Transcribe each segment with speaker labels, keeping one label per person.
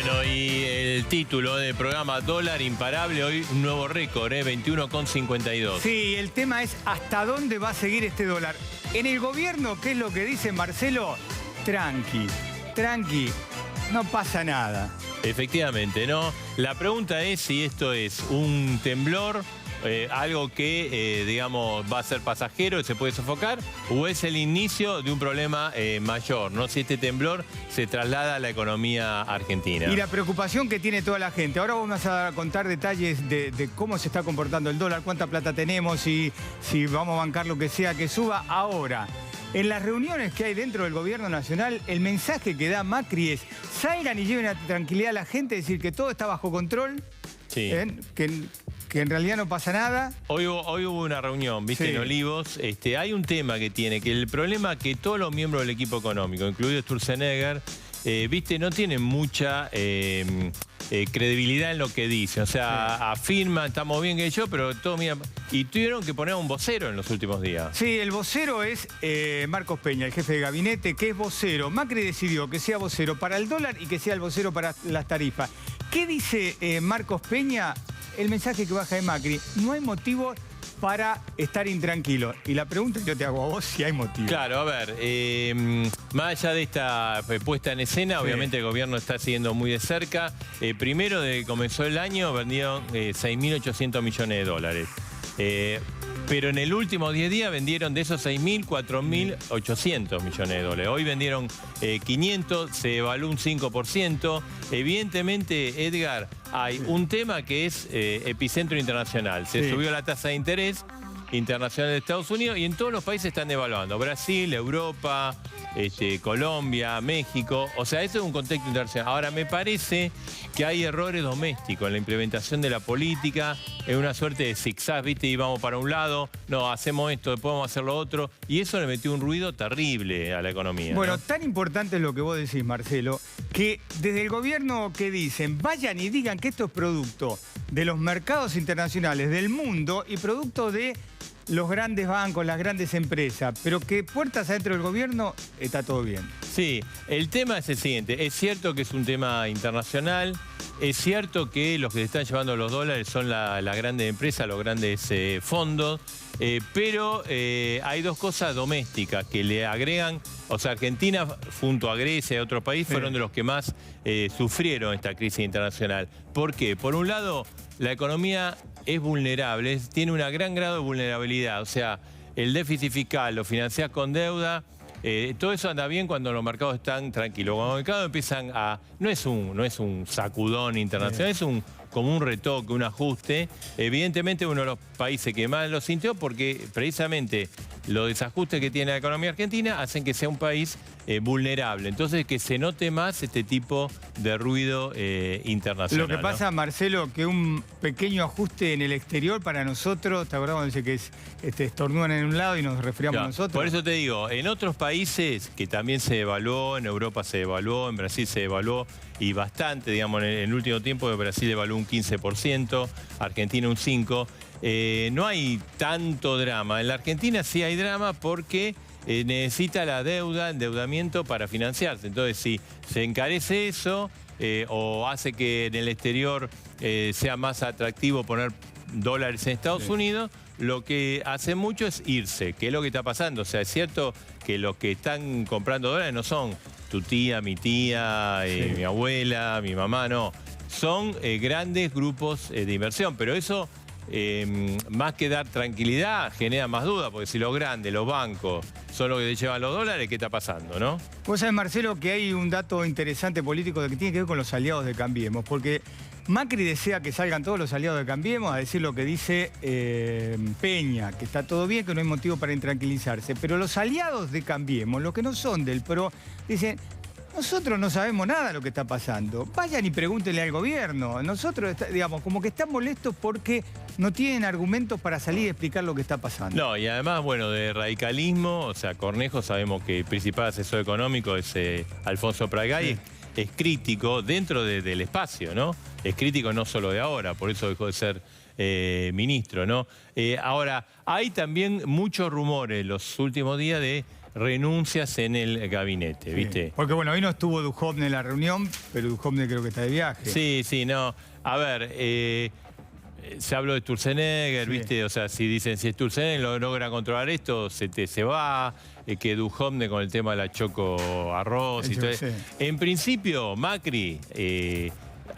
Speaker 1: Bueno, y el título del programa Dólar Imparable, hoy un nuevo récord, 21,52.
Speaker 2: Sí, el tema es hasta dónde va a seguir este dólar. En el gobierno, ¿qué es lo que dice Marcelo? Tranqui, tranqui, no pasa nada.
Speaker 1: Efectivamente, ¿no? La pregunta es si esto es un temblor, algo que, digamos, va a ser pasajero y se puede sofocar, o es el inicio de un problema mayor, ¿no? Si este temblor se traslada a la economía argentina.
Speaker 2: Y la preocupación que tiene toda la gente. Ahora vamos a contar detalles de cómo se está comportando el dólar, cuánta plata tenemos, si vamos a bancar lo que sea que suba. Ahora, en las reuniones que hay dentro del gobierno nacional, el mensaje que da Macri es: salgan y lleven a tranquilidad a la gente, decir que todo está bajo control,
Speaker 1: Sí.
Speaker 2: que en realidad no pasa nada.
Speaker 1: Hoy hubo una reunión, ¿viste?
Speaker 2: Sí.
Speaker 1: En Olivos. Hay un tema que tiene, que el problema que todos los miembros del equipo económico, incluido Sturzenegger, ¿viste? No tienen mucha credibilidad en lo que dicen. O sea, afirman, estamos bien que yo, pero todo mira. Y tuvieron que poner a un vocero en los últimos días.
Speaker 2: Sí, el vocero es Marcos Peña, el jefe de gabinete, que es vocero. Macri decidió que sea vocero para el dólar y que sea el vocero para las tarifas. ¿Qué dice Marcos Peña? El mensaje que baja de Macri: no hay motivo para estar intranquilo. Y la pregunta que yo te hago a vos, si hay motivo.
Speaker 1: Claro, a ver, más allá de esta puesta en escena, obviamente el gobierno está siguiendo muy de cerca. Primero, desde que comenzó el año, vendieron 6.800 millones de dólares. Pero en el último 10 días vendieron de esos 6.000, 4.800 millones de dólares. Hoy vendieron 500, se evaluó un 5%. Evidentemente, Edgar, hay un tema que es epicentro internacional. Se subió la tasa de interés internacional de Estados Unidos y en todos los países están devaluando. Brasil, Europa, Colombia, México. O sea, eso es un contexto internacional. Ahora, me parece que hay errores domésticos en la implementación de la política. Es una suerte de zigzag, ¿viste? Y vamos para un lado, no, hacemos esto, después vamos a hacer lo otro. Y eso le metió un ruido terrible a la economía.
Speaker 2: Bueno,
Speaker 1: ¿no?
Speaker 2: tan importante es lo que vos decís, Marcelo, que desde el gobierno que dicen, vayan y digan que esto es producto de los mercados internacionales del mundo y producto de los grandes bancos, las grandes empresas, pero que puertas adentro del gobierno está todo bien.
Speaker 1: Sí, el tema es el siguiente. Es cierto que es un tema internacional. Es cierto que los que se están llevando los dólares son las grandes empresas, los grandes fondos. Pero hay dos cosas domésticas que le agregan. O sea, Argentina, junto a Grecia y otros países, fueron de los que más sufrieron esta crisis internacional. ¿Por qué? Por un lado, la economía es vulnerable, tiene un gran grado de vulnerabilidad. O sea, el déficit fiscal lo financiás con deuda. Todo eso anda bien cuando los mercados están tranquilos. Cuando los mercados empiezan a... No es un sacudón internacional, es como un retoque, un ajuste. Evidentemente uno de los países que más lo sintió porque precisamente los desajustes que tiene la economía argentina hacen que sea un país vulnerable. Entonces que se note más este tipo de ruido internacional.
Speaker 2: Lo que pasa, ¿no, Marcelo, que un pequeño ajuste en el exterior para nosotros, ¿te acordás cuando dice que estornudan en un lado y nos resfriamos nosotros?
Speaker 1: Por eso te digo, en otros países que también se devaluó, en Europa se devaluó, en Brasil se devaluó y bastante, digamos, en el último tiempo Brasil devaluó un 15%, Argentina un 5%. No hay tanto drama. En la Argentina sí hay drama porque necesita la deuda, endeudamiento para financiarse. Entonces, si se encarece eso o hace que en el exterior sea más atractivo poner dólares en Estados Unidos, lo que hace mucho es irse, que es lo que está pasando. O sea, es cierto que los que están comprando dólares no son tu tía, mi abuela, mi mamá, no. Son grandes grupos de inversión, pero eso... más que dar tranquilidad, genera más duda, porque si los grandes, los bancos, son los que te llevan los dólares, ¿qué está pasando, no?
Speaker 2: Vos sabés, Marcelo, que hay un dato interesante político que tiene que ver con los aliados de Cambiemos, porque Macri desea que salgan todos los aliados de Cambiemos a decir lo que dice Peña, que está todo bien, que no hay motivo para intranquilizarse, pero los aliados de Cambiemos, los que no son del PRO, dicen: nosotros no sabemos nada de lo que está pasando. Vayan y pregúntenle al gobierno. Nosotros, digamos, como que están molestos porque no tienen argumentos para salir y explicar lo que está pasando.
Speaker 1: No, y además, bueno, de radicalismo, o sea, Cornejo, sabemos que el principal asesor económico es Alfonso Pradgay, es crítico dentro del espacio, ¿no? Es crítico no solo de ahora, por eso dejó de ser ministro, ¿no? Ahora, hay también muchos rumores los últimos días de renuncias en el gabinete,
Speaker 2: Sí.
Speaker 1: ¿viste?
Speaker 2: Porque bueno, hoy no estuvo Duhovne en la reunión, pero Duhovne creo que está de viaje.
Speaker 1: Sí, no. A ver, se habló de Sturzenegger,
Speaker 2: Sí.
Speaker 1: ¿viste? O sea, si dicen, si Sturzenegger logra controlar esto, se va, que Duhovne con el tema de la Choco Arroz y todo eso.
Speaker 2: Sí.
Speaker 1: En principio, Macri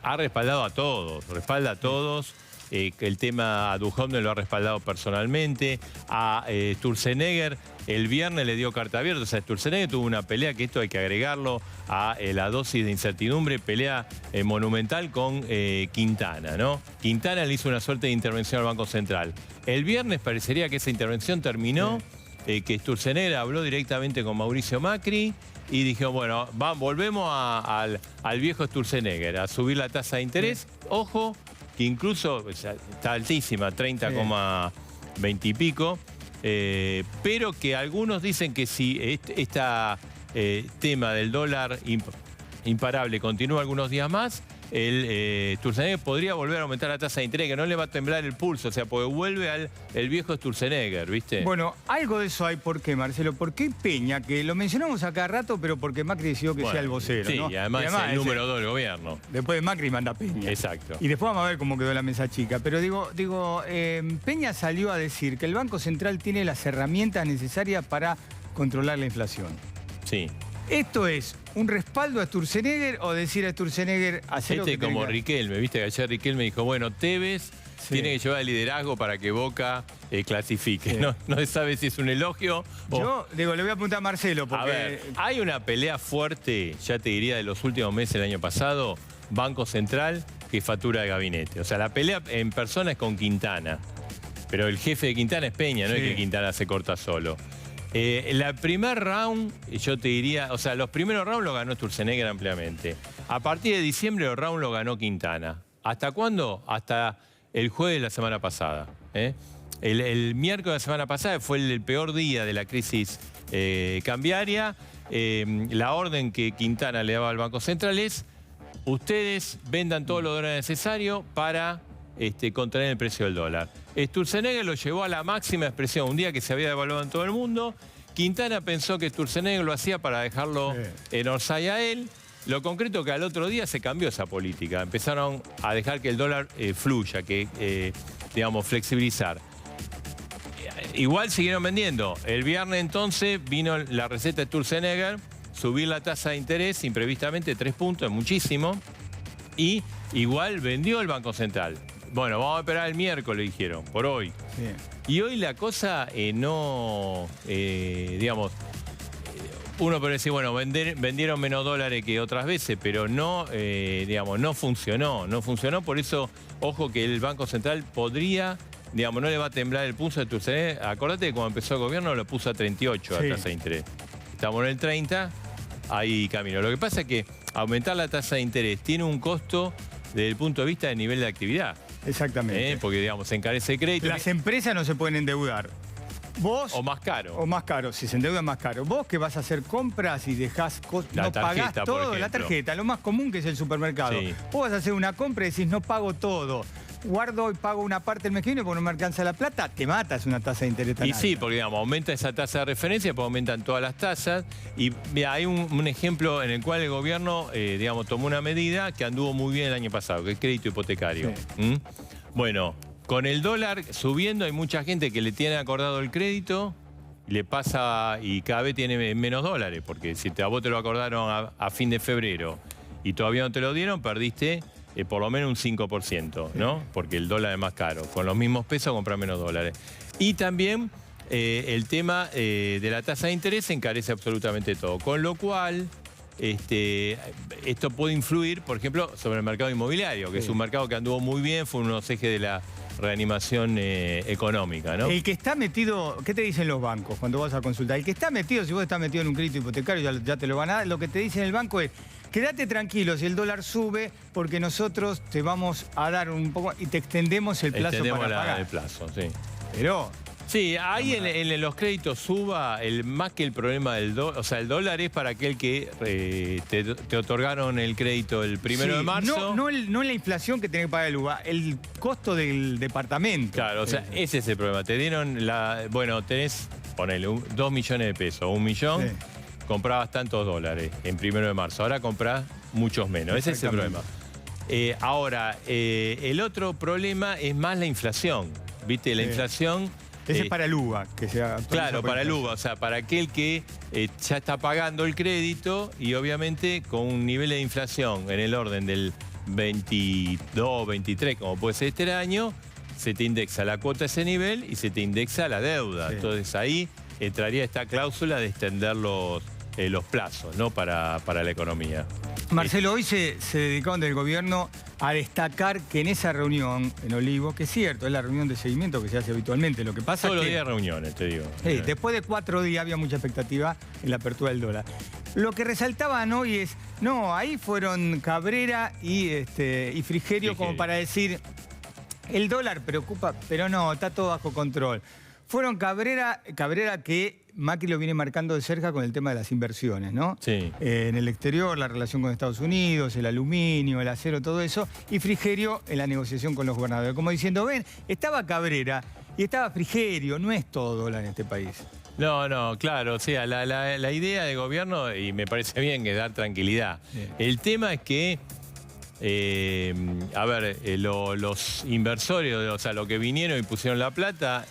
Speaker 1: ha respaldado a todos, respalda a todos. El tema a Duhovne lo ha respaldado personalmente. A Sturzenegger el viernes le dio carta abierta. O sea, Sturzenegger tuvo una pelea, que esto hay que agregarlo a la dosis de incertidumbre, pelea monumental con Quintana, ¿no? Quintana le hizo una suerte de intervención al Banco Central. El viernes parecería que esa intervención terminó, que Sturzenegger habló directamente con Mauricio Macri y dijo, bueno, volvemos al viejo Sturzenegger, a subir la tasa de interés. Ojo, que incluso está altísima, 30,20 y pico, pero que algunos dicen que si este tema del dólar imparable continúa algunos días más, Sturzenegger podría volver a aumentar la tasa de interés, que no le va a temblar el pulso, o sea, porque vuelve el viejo Sturzenegger, ¿viste?
Speaker 2: Bueno, algo de eso hay. ¿Por qué, Marcelo? ¿Por qué Peña, que lo mencionamos a cada rato, pero porque Macri decidió que sea el vocero,
Speaker 1: sí,
Speaker 2: ¿no?
Speaker 1: y además es el número 2 del gobierno.
Speaker 2: Después de Macri manda Peña.
Speaker 1: Exacto.
Speaker 2: Y después vamos a ver cómo quedó la mesa chica. Pero Peña salió a decir que el Banco Central tiene las herramientas necesarias para controlar la inflación.
Speaker 1: Sí.
Speaker 2: ¿Esto es un respaldo a Sturzenegger o decir a Sturzenegger hacer lo que
Speaker 1: Como
Speaker 2: tenga?
Speaker 1: Riquelme, viste que ayer Riquelme dijo, bueno, Tevez tiene que llevar el liderazgo para que Boca clasifique.
Speaker 2: Sí.
Speaker 1: No se sabe si es un elogio o...
Speaker 2: Yo, le voy a preguntar a Marcelo, porque...
Speaker 1: A ver, hay una pelea fuerte, ya te diría, de los últimos meses del año pasado, Banco Central, jefatura de gabinete. O sea, la pelea en persona es con Quintana. Pero el jefe de Quintana es Peña, no es que Quintana se corta solo. La primer round, yo te diría, o sea, los primeros rounds lo ganó Sturzenegger ampliamente. A partir de diciembre los rounds lo ganó Quintana. ¿Hasta cuándo? Hasta el jueves de la semana pasada. El miércoles de la semana pasada fue el peor día de la crisis cambiaria. La orden que Quintana le daba al Banco Central es: ustedes vendan todos los dólares necesarios para contener el precio del dólar. Sturzenegger lo llevó a la máxima expresión, un día que se había devaluado en todo el mundo. Quintana pensó que Sturzenegger lo hacía para dejarlo en orsay a él. Lo concreto que al otro día se cambió esa política. Empezaron a dejar que el dólar fluya, digamos, flexibilizar. Igual siguieron vendiendo. El viernes entonces vino la receta de Sturzenegger, subir la tasa de interés imprevistamente 3 puntos, es muchísimo. Y igual vendió el Banco Central. Bueno, vamos a esperar el miércoles, dijeron, por hoy. Sí. Y hoy la cosa digamos, uno puede decir, bueno, vendieron menos dólares que otras veces, pero no, digamos, no funcionó. No funcionó, por eso, ojo que el Banco Central podría, digamos, no le va a temblar el pulso de Sturzenegger. Acordate que cuando empezó el gobierno lo puso a 38 la tasa de interés. Estamos en el 30, ahí camino. Lo que pasa es que aumentar la tasa de interés tiene un costo desde el punto de vista del nivel de actividad.
Speaker 2: Exactamente.
Speaker 1: Porque, digamos, se encarece el crédito.
Speaker 2: Las empresas no se pueden endeudar. Vos...
Speaker 1: O más caro.
Speaker 2: O más caro, si se endeuda más caro. Vos que vas a hacer compras y dejás... no pagás todo, la tarjeta, lo más común que es el supermercado. Sí. Vos vas a hacer una compra y decís, no pago todo. Guardo y pago una parte el mes que viene porque no me alcanza la plata, te matas una tasa de interés tan alta.
Speaker 1: Sí, porque digamos, aumenta esa tasa de referencia, pues aumentan todas las tasas. Y mira, hay un ejemplo en el cual el gobierno, digamos, tomó una medida que anduvo muy bien el año pasado, que es crédito hipotecario. Sí. Bueno, con el dólar subiendo, hay mucha gente que le tiene acordado el crédito, le pasa y cada vez tiene menos dólares, porque si a vos te lo acordaron a fin de febrero y todavía no te lo dieron, perdiste por lo menos un 5%, ¿no? Porque el dólar es más caro. Con los mismos pesos comprar menos dólares. Y también el tema de la tasa de interés encarece absolutamente todo. Con lo cual, esto puede influir, por ejemplo, sobre el mercado inmobiliario, que es un mercado que anduvo muy bien, fue uno de los ejes de la reanimación económica, ¿no?
Speaker 2: El que está metido, ¿qué te dicen los bancos cuando vas a consultar? El que está metido, si vos estás metido en un crédito hipotecario, ya te lo van a dar, lo que te dice el banco es: quédate tranquilo, si el dólar sube, porque nosotros te vamos a dar un poco y te extendemos el plazo para pagar.
Speaker 1: El plazo, sí.
Speaker 2: Pero...
Speaker 1: Sí, ahí en los créditos suba, más que el problema del dólar, o sea, el dólar es para aquel que te otorgaron el crédito el 1 de marzo.
Speaker 2: No la inflación que tenés que pagar el UVA, el costo del departamento.
Speaker 1: Claro, o sea, ese es el problema. Te dieron bueno, tenés ponele 2 millones de pesos, 1 millón,
Speaker 2: Sí.
Speaker 1: comprabas tantos dólares en 1 de marzo. Ahora comprás muchos menos. Ese es el problema. Ahora, el otro problema es más la inflación. ¿Viste? La inflación...
Speaker 2: Ese es para el UVA, que sea...
Speaker 1: Claro, para el UVA, o sea, para aquel que ya está pagando el crédito y obviamente con un nivel de inflación en el orden del 22, 23, como puede ser este año, se te indexa la cuota a ese nivel y se te indexa la deuda.
Speaker 2: Sí.
Speaker 1: Entonces ahí entraría esta cláusula de extender los plazos, ¿no? Para la economía.
Speaker 2: Marcelo, hoy se dedicaron del gobierno a destacar que en esa reunión en Olivos, que es cierto, es la reunión de seguimiento que se hace habitualmente, lo que pasa
Speaker 1: Todos
Speaker 2: es
Speaker 1: los
Speaker 2: que...
Speaker 1: días reuniones, te digo.
Speaker 2: Sí, después de 4 días había mucha expectativa en la apertura del dólar. Lo que resaltaban hoy es, no, ahí fueron Cabrera y Frigerio como para decir, el dólar preocupa, pero no, está todo bajo control. Fueron Cabrera que Macri lo viene marcando de cerca con el tema de las inversiones, ¿no?
Speaker 1: Sí.
Speaker 2: En el exterior, la relación con Estados Unidos, el aluminio, el acero, todo eso. Y Frigerio en la negociación con los gobernadores. Como diciendo, ven, estaba Cabrera y estaba Frigerio, no es todo dólar en este país.
Speaker 1: No, claro, o sea, la idea de gobierno, y me parece bien, que dar tranquilidad.
Speaker 2: Sí.
Speaker 1: El tema es que, los inversores, o sea, los que vinieron y pusieron la plata,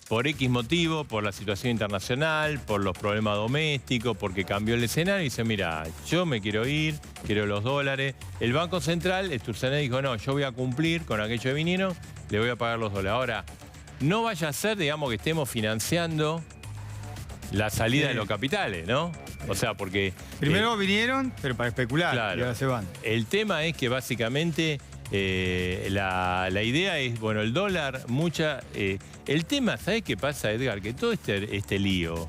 Speaker 1: por X motivo, por la situación internacional, por los problemas domésticos, porque cambió el escenario, y dice, mira, yo me quiero ir, quiero los dólares. El Banco Central, Sturzenegger, dijo, no, yo voy a cumplir con aquello que vinieron, le voy a pagar los dólares. Ahora, no vaya a ser, digamos, que estemos financiando la salida de los capitales, ¿no? O sea, porque...
Speaker 2: Primero vinieron, pero para especular,
Speaker 1: claro,
Speaker 2: y ahora se van.
Speaker 1: El tema es que básicamente la idea es, bueno, el dólar, el tema, ¿sabes qué pasa, Edgar? Que todo este lío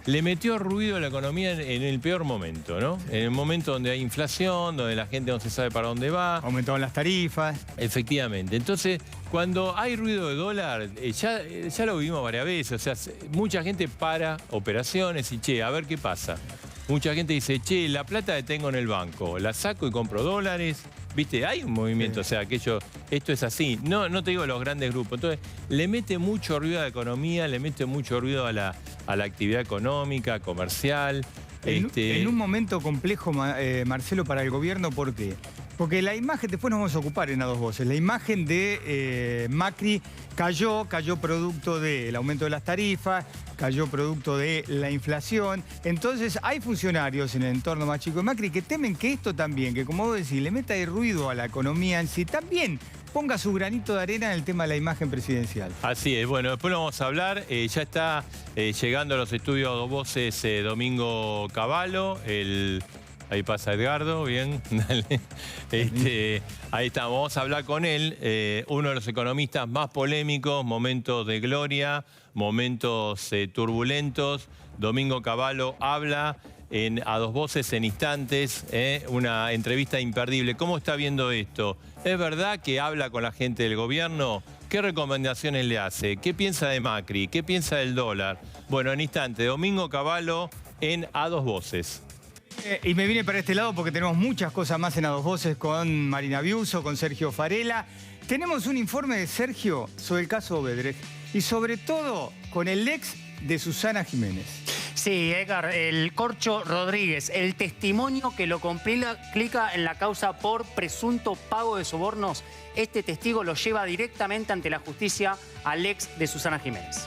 Speaker 1: le metió ruido a la economía en el peor momento, ¿no? En el momento donde hay inflación, donde la gente no se sabe para dónde va.
Speaker 2: Aumentaron las tarifas.
Speaker 1: Efectivamente. Entonces, cuando hay ruido de dólar, ya lo vimos varias veces. O sea, mucha gente para operaciones y, che, a ver qué pasa. Mucha gente dice, che, la plata la tengo en el banco, la saco y compro dólares. ¿Viste? Hay un movimiento, o sea, esto es así. No te digo los grandes grupos. Entonces, le mete mucho ruido a la economía, le mete mucho ruido a la actividad económica, comercial.
Speaker 2: En un momento complejo, Marcelo, para el gobierno, ¿por qué? Porque la imagen, después nos vamos a ocupar en A Dos Voces, la imagen de Macri cayó producto del aumento de las tarifas, cayó producto de la inflación. Entonces hay funcionarios en el entorno más chico de Macri que temen que esto también, que como vos decís, le meta de ruido a la economía en sí, también ponga su granito de arena en el tema de la imagen presidencial.
Speaker 1: Así es, bueno, después lo vamos a hablar. Ya está llegando a los estudios A Dos Voces Domingo Cavallo, ahí pasa Edgardo, bien, dale. Ahí está, vamos a hablar con él, uno de los economistas más polémicos, momentos de gloria, momentos turbulentos. Domingo Cavallo habla a Dos Voces en instantes, una entrevista imperdible. ¿Cómo está viendo esto? ¿Es verdad que habla con la gente del gobierno? ¿Qué recomendaciones le hace? ¿Qué piensa de Macri? ¿Qué piensa del dólar? Bueno, en instante, Domingo Cavallo en A Dos Voces.
Speaker 2: Y me vine para este lado porque tenemos muchas cosas más en A Dos Voces con Marina Biuso, con Sergio Farela. Tenemos un informe de Sergio sobre el caso Odebrecht y sobre todo con el ex de Susana Jiménez.
Speaker 3: Sí, Edgar, el Corcho Rodríguez, el testimonio que lo complica en la causa por presunto pago de sobornos. Este testigo lo lleva directamente ante la justicia al ex de Susana Jiménez.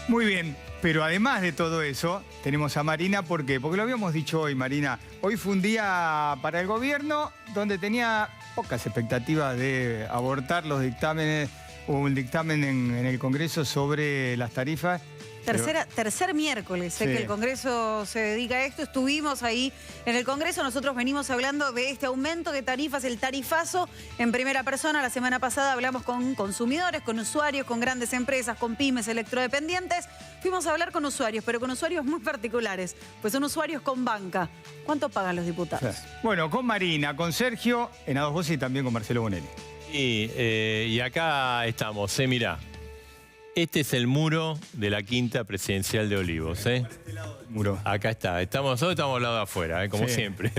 Speaker 2: Muy bien, pero además de todo eso, tenemos a Marina, ¿por qué? Porque lo habíamos dicho hoy, Marina. Hoy fue un día para el gobierno donde tenía pocas expectativas de abortar los dictámenes, o un dictamen en el Congreso sobre las tarifas.
Speaker 4: Tercer miércoles, sé que el Congreso se dedica a esto. Estuvimos ahí en el Congreso, nosotros venimos hablando de este aumento de tarifas, el tarifazo en primera persona. La semana pasada hablamos con consumidores, con usuarios, con grandes empresas, con pymes, electrodependientes. Fuimos a hablar con usuarios, pero con usuarios muy particulares, pues son usuarios con banca. ¿Cuánto pagan los diputados?
Speaker 2: Bueno, con Marina, con Sergio, en A Dos Voces y también con Marcelo Bonelli.
Speaker 1: Y acá estamos, mirá. Este es el muro de la quinta presidencial de Olivos,
Speaker 2: Muro.
Speaker 1: Acá está. Nosotros estamos al lado de afuera, como siempre.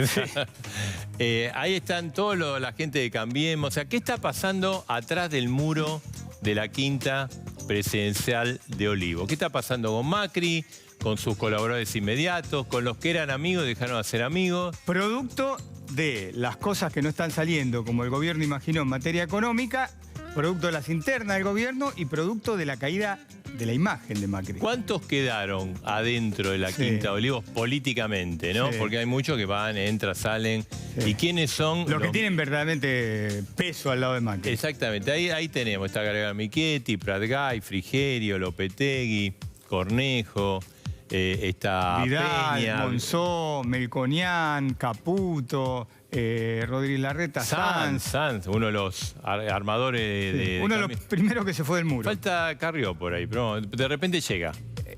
Speaker 1: Ahí están toda la gente de Cambiemos. O sea, ¿qué está pasando atrás del muro de la quinta presidencial de Olivo. ¿Qué está pasando con Macri, con sus colaboradores inmediatos, con los que eran amigos y dejaron de ser amigos?
Speaker 2: Producto de las cosas que no están saliendo, como el gobierno imaginó en materia económica, producto de las internas del gobierno y producto de la caída de la imagen de Macri.
Speaker 1: ¿Cuántos quedaron adentro de la
Speaker 2: Sí.
Speaker 1: Quinta de Olivos políticamente, no?
Speaker 2: Sí.
Speaker 1: Porque hay muchos que van, entran, salen.
Speaker 2: Sí.
Speaker 1: ¿Y quiénes son
Speaker 2: Los que tienen verdaderamente peso al lado de Macri.
Speaker 1: Exactamente, ahí tenemos. Está Gargano Michetti, Pratgay, Frigerio, Lopetegui, Cornejo, está
Speaker 2: Vidal,
Speaker 1: Peña.
Speaker 2: Monzó, Melconian, Caputo, Rodríguez Larreta,
Speaker 1: Sanz, uno de los armadores de
Speaker 2: Uno de los primeros que se fue del muro.
Speaker 1: Falta Carrió por ahí, pero de repente llega.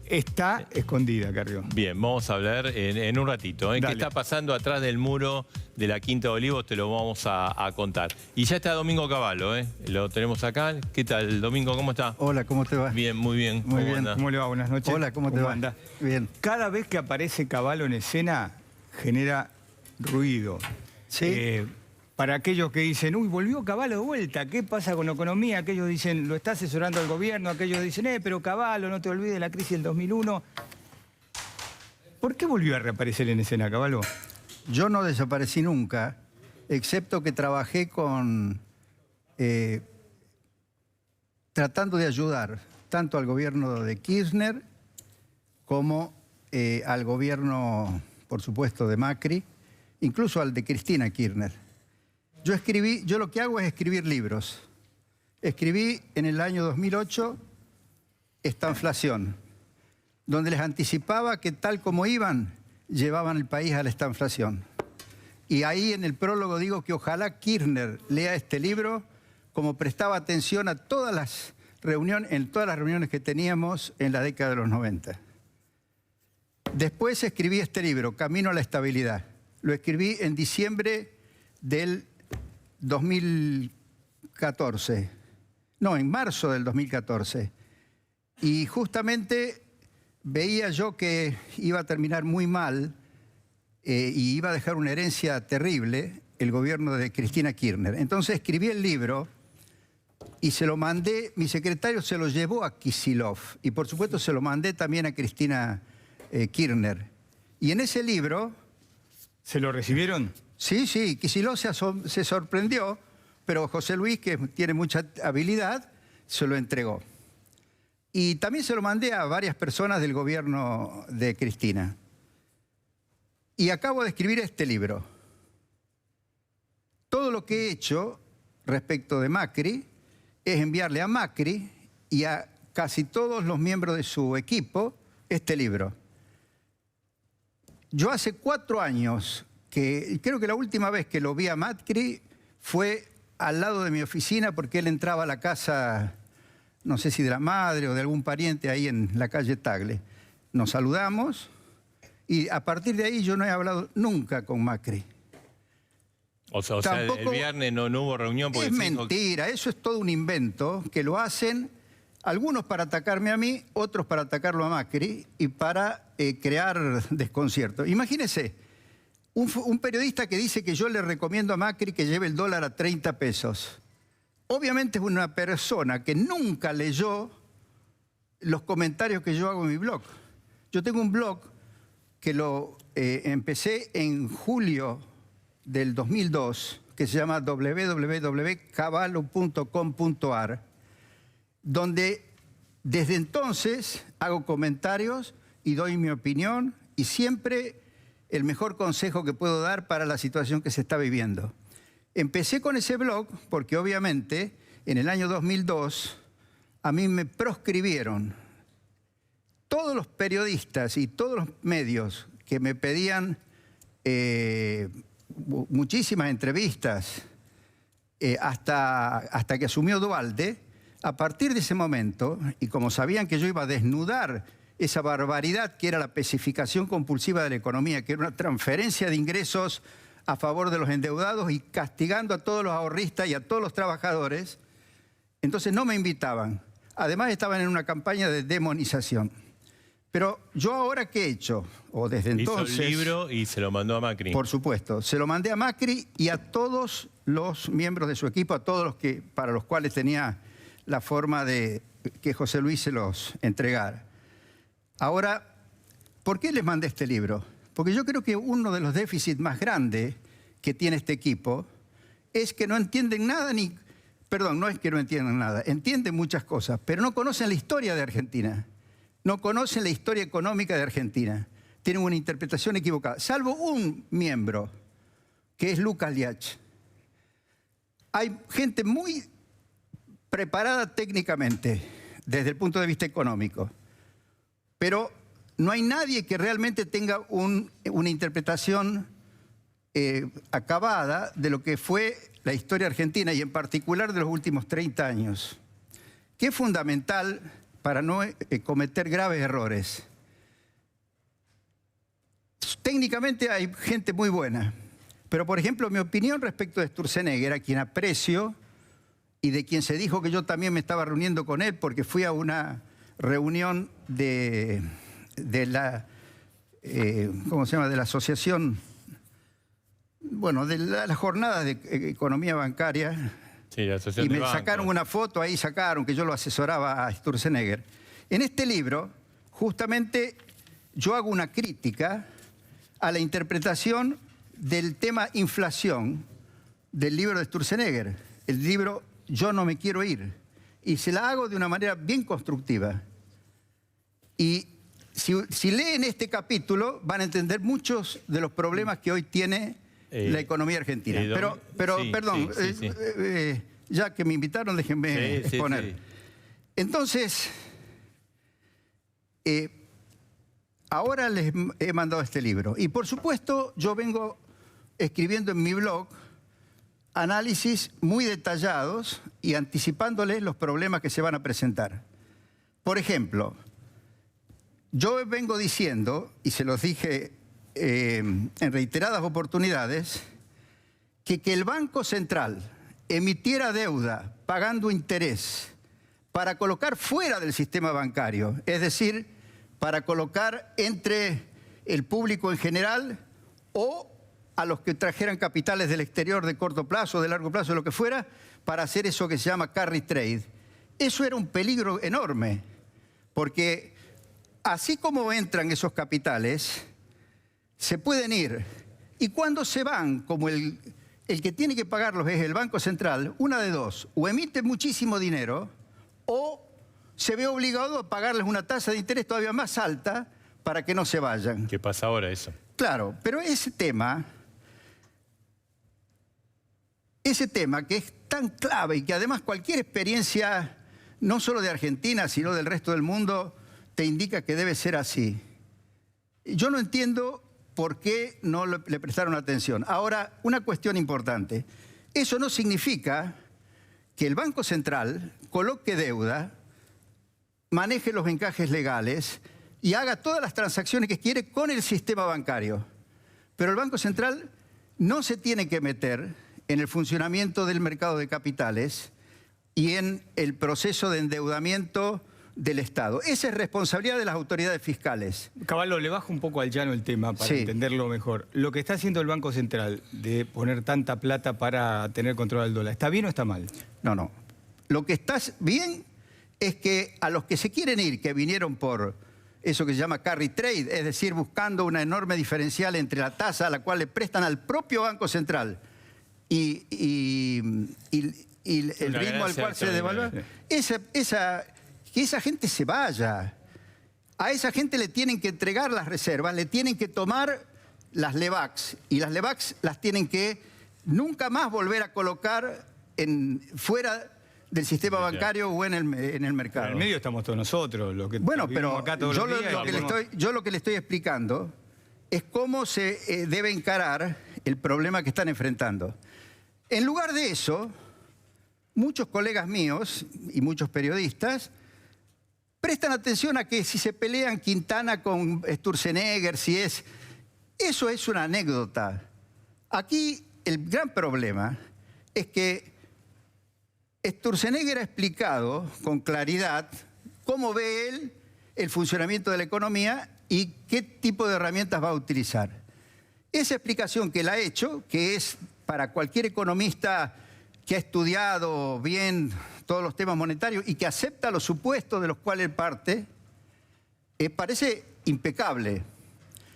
Speaker 2: Está escondida, Carrió.
Speaker 1: Bien, vamos a hablar en un ratito. ¿Qué
Speaker 2: Dale.
Speaker 1: está pasando atrás del muro de la Quinta de Olivos? Te lo vamos a contar. Y ya está Domingo Cavallo, lo tenemos acá. ¿Qué tal, Domingo? ¿Cómo está?
Speaker 5: Hola, ¿cómo te va?
Speaker 1: Bien, muy bien.
Speaker 5: Muy
Speaker 1: ¿Cómo
Speaker 5: bien.
Speaker 1: anda?
Speaker 2: ¿Cómo le va? Buenas noches.
Speaker 5: Hola, ¿cómo te va?
Speaker 2: anda?
Speaker 5: Bien.
Speaker 2: Cada vez que aparece Cavallo en escena, genera ruido.
Speaker 5: Sí.
Speaker 2: Para aquellos que dicen, uy, volvió Cavallo de vuelta, ¿qué pasa con la economía? Aquellos dicen, lo está asesorando el gobierno. Aquellos dicen, pero Cavallo, no te olvides de la crisis del 2001. ¿Por qué volvió a reaparecer en escena, Cavallo?
Speaker 5: Yo no desaparecí nunca, excepto que trabajé tratando de ayudar tanto al gobierno de Kirchner como al gobierno, por supuesto, de Macri, incluso al de Cristina Kirchner. Yo lo que hago es escribir libros. Escribí en el año 2008 Estanflación, donde les anticipaba que tal como iban, llevaban el país a la estanflación. Y ahí en el prólogo digo que ojalá Kirchner lea este libro como prestaba atención a todas las reuniones que teníamos en la década de los 90. Después escribí este libro, Camino a la Estabilidad. Lo escribí en diciembre del 2014. No, en marzo del 2014. Y justamente veía yo que iba a terminar muy mal y iba a dejar una herencia terrible el gobierno de Cristina Kirchner. Entonces escribí el libro y se lo mandé, mi secretario se lo llevó a Kicillof y por supuesto se lo mandé también a Cristina Kirchner. Y en ese libro...
Speaker 2: ¿Se lo recibieron?
Speaker 5: Sí, Kicillof se sorprendió, pero José Luis, que tiene mucha habilidad, se lo entregó. Y también se lo mandé a varias personas del gobierno de Cristina. Y acabo de escribir este libro. Todo lo que he hecho respecto de Macri es enviarle a Macri y a casi todos los miembros de su equipo este libro. Yo hace 4 años, creo que la última vez que lo vi a Macri fue al lado de mi oficina porque él entraba a la casa, no sé si de la madre o de algún pariente ahí en la calle Tagle. Nos saludamos y a partir de ahí yo no he hablado nunca con Macri.
Speaker 1: O sea,
Speaker 5: Tampoco-
Speaker 1: el viernes no hubo reunión porque
Speaker 5: Es
Speaker 1: se dijo-
Speaker 5: mentira, eso es todo un invento que lo hacen algunos para atacarme a mí, otros para atacarlo a Macri y para crear desconcierto. Imagínese, un periodista que dice que yo le recomiendo a Macri que lleve el dólar a 30 pesos. Obviamente es una persona que nunca leyó los comentarios que yo hago en mi blog. Yo tengo un blog que lo empecé en julio del 2002, que se llama www.cavallo.com.ar, donde desde entonces hago comentarios y doy mi opinión y siempre el mejor consejo que puedo dar para la situación que se está viviendo. Empecé con ese blog porque obviamente en el año 2002 a mí me proscribieron. Todos los periodistas y todos los medios que me pedían muchísimas entrevistas hasta que asumió Duhalde, a partir de ese momento, y como sabían que yo iba a desnudar esa barbaridad que era la especificación compulsiva de la economía, que era una transferencia de ingresos a favor de los endeudados y castigando a todos los ahorristas y a todos los trabajadores, entonces no me invitaban. Además estaban en una campaña de demonización. Pero yo ahora, ¿qué he hecho? O desde entonces...
Speaker 1: Hizo el libro y se lo mandó a Macri.
Speaker 5: Por supuesto. Se lo mandé a Macri y a todos los miembros de su equipo, a todos los que para los cuales tenía la forma de que José Luis se los entregara. Ahora, ¿por qué les mandé este libro? Porque yo creo que uno de los déficits más grandes que tiene este equipo es que no entienden nada Perdón, no es que no entiendan nada, entienden muchas cosas, pero no conocen la historia de Argentina, no conocen la historia económica de Argentina, tienen una interpretación equivocada, salvo un miembro, que es Lucas Liach. Hay gente muy preparada técnicamente, desde el punto de vista económico, pero no hay nadie que realmente tenga una interpretación acabada de lo que fue la historia argentina y en particular de los últimos 30 años, que es fundamental para no cometer graves errores. Técnicamente hay gente muy buena, pero por ejemplo mi opinión respecto de Sturzenegger, a quien aprecio y de quien se dijo que yo también me estaba reuniendo con él porque fui a una reunión de la, ¿cómo se llama?, de la asociación, bueno, de las jornadas de economía bancaria.
Speaker 1: Sí, la asociación
Speaker 5: y me
Speaker 1: de bancos.
Speaker 5: sacaron una foto, ahí sacaron que yo lo asesoraba a Sturzenegger. En este libro, justamente, yo hago una crítica a la interpretación del tema inflación del libro de Sturzenegger, el libro Yo no me quiero ir. Y se la hago de una manera bien constructiva. Y si leen este capítulo, van a entender muchos de los problemas que hoy tiene la economía argentina. Pero
Speaker 1: sí,
Speaker 5: perdón,
Speaker 1: sí.
Speaker 5: ya que me invitaron, déjenme exponer.
Speaker 1: Sí.
Speaker 5: Entonces, ahora les he mandado este libro. Y por supuesto, yo vengo escribiendo en mi blog análisis muy detallados y anticipándoles los problemas que se van a presentar. Por ejemplo, yo vengo diciendo, y se los dije en reiteradas oportunidades, que el Banco Central emitiera deuda pagando interés para colocar fuera del sistema bancario, es decir, para colocar entre el público en general o a los que trajeran capitales del exterior de corto plazo, de largo plazo, lo que fuera, para hacer eso que se llama carry trade. Eso era un peligro enorme, porque así como entran esos capitales, se pueden ir. Y cuando se van, como el que tiene que pagarlos es el Banco Central, una de dos, o emite muchísimo dinero, o se ve obligado a pagarles una tasa de interés todavía más alta para que no se vayan.
Speaker 1: ¿Qué pasa ahora eso?
Speaker 5: Claro, pero ese tema que es tan clave y que además cualquier experiencia, no solo de Argentina, sino del resto del mundo, te indica que debe ser así. Yo no entiendo por qué no le prestaron atención. Ahora, una cuestión importante. Eso no significa que el Banco Central coloque deuda, maneje los encajes legales y haga todas las transacciones que quiere con el sistema bancario. Pero el Banco Central no se tiene que meter en el funcionamiento del mercado de capitales y en el proceso de endeudamiento del Estado. Esa es responsabilidad de las autoridades fiscales.
Speaker 2: Cavallo, le bajo un poco al llano el tema para entenderlo mejor. Lo que está haciendo el Banco Central de poner tanta plata para tener control del dólar, ¿está bien o está mal?
Speaker 5: No. Lo que está bien es que a los que se quieren ir, que vinieron por eso que se llama carry trade, es decir, buscando una enorme diferencial entre la tasa a la cual le prestan al propio Banco Central y el ritmo al cual se devalúa, que esa gente se vaya. A esa gente le tienen que entregar las reservas, le tienen que tomar las LEVAX, y las LEVAX las tienen que nunca más volver a colocar fuera del sistema bancario o en el mercado.
Speaker 2: En el medio estamos todos nosotros.
Speaker 5: Bueno, pero
Speaker 2: acá todos
Speaker 5: yo
Speaker 2: los días,
Speaker 5: lo que le estoy explicando es cómo se debe encarar el problema que están enfrentando. En lugar de eso, muchos colegas míos y muchos periodistas prestan atención a que si se pelean Quintana con Sturzenegger, eso es una anécdota. Aquí el gran problema es que Sturzenegger ha explicado con claridad cómo ve él el funcionamiento de la economía y qué tipo de herramientas va a utilizar. Esa explicación que él ha hecho, que es para cualquier economista que ha estudiado bien todos los temas monetarios y que acepta los supuestos de los cuales él parte, parece impecable.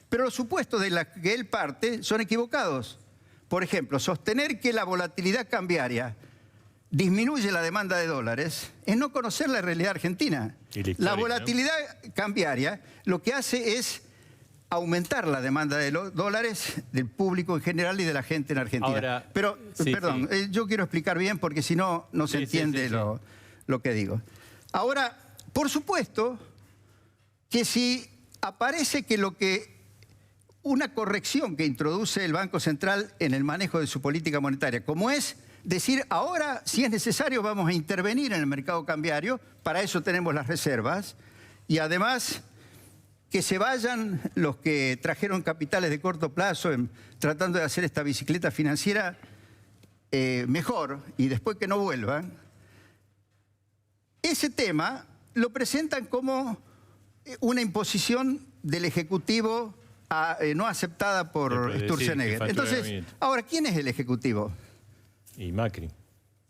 Speaker 5: Pero los supuestos de los que él parte son equivocados. Por ejemplo, sostener que la volatilidad cambiaria disminuye la demanda de dólares es no conocer la realidad argentina. La volatilidad cambiaria lo que hace es aumentar la demanda de dólares del público en general y de la gente en Argentina.
Speaker 1: Ahora,
Speaker 5: pero, perdón, yo quiero explicar bien porque si no, no se entiende lo que digo. Ahora, por supuesto que si aparece que una corrección que introduce el Banco Central en el manejo de su política monetaria, como es decir, ahora, si es necesario, vamos a intervenir en el mercado cambiario, para eso tenemos las reservas, y además que se vayan los que trajeron capitales de corto plazo tratando de hacer esta bicicleta financiera mejor, y después que no vuelvan. Ese tema lo presentan como una imposición del Ejecutivo no aceptada por Sturzenegger. Entonces, ahora, ¿quién es el Ejecutivo?
Speaker 1: Y Macri.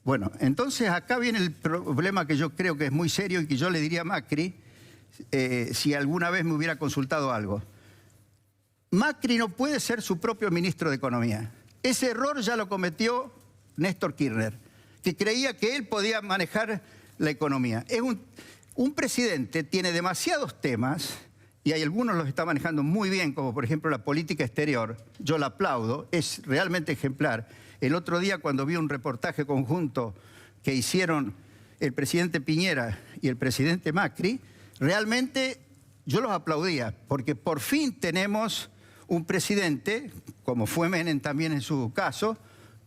Speaker 5: Bueno, entonces acá viene el problema que yo creo que es muy serio y que yo le diría a Macri, si alguna vez me hubiera consultado algo. Macri no puede ser su propio ministro de Economía. Ese error ya lo cometió Néstor Kirchner, que creía que él podía manejar la economía. Un presidente tiene demasiados temas, y hay algunos los está manejando muy bien, como por ejemplo la política exterior. Yo la aplaudo, es realmente ejemplar. El otro día, cuando vi un reportaje conjunto que hicieron el presidente Piñera y el presidente Macri, realmente yo los aplaudía, porque por fin tenemos un presidente, como fue Menem también en su caso,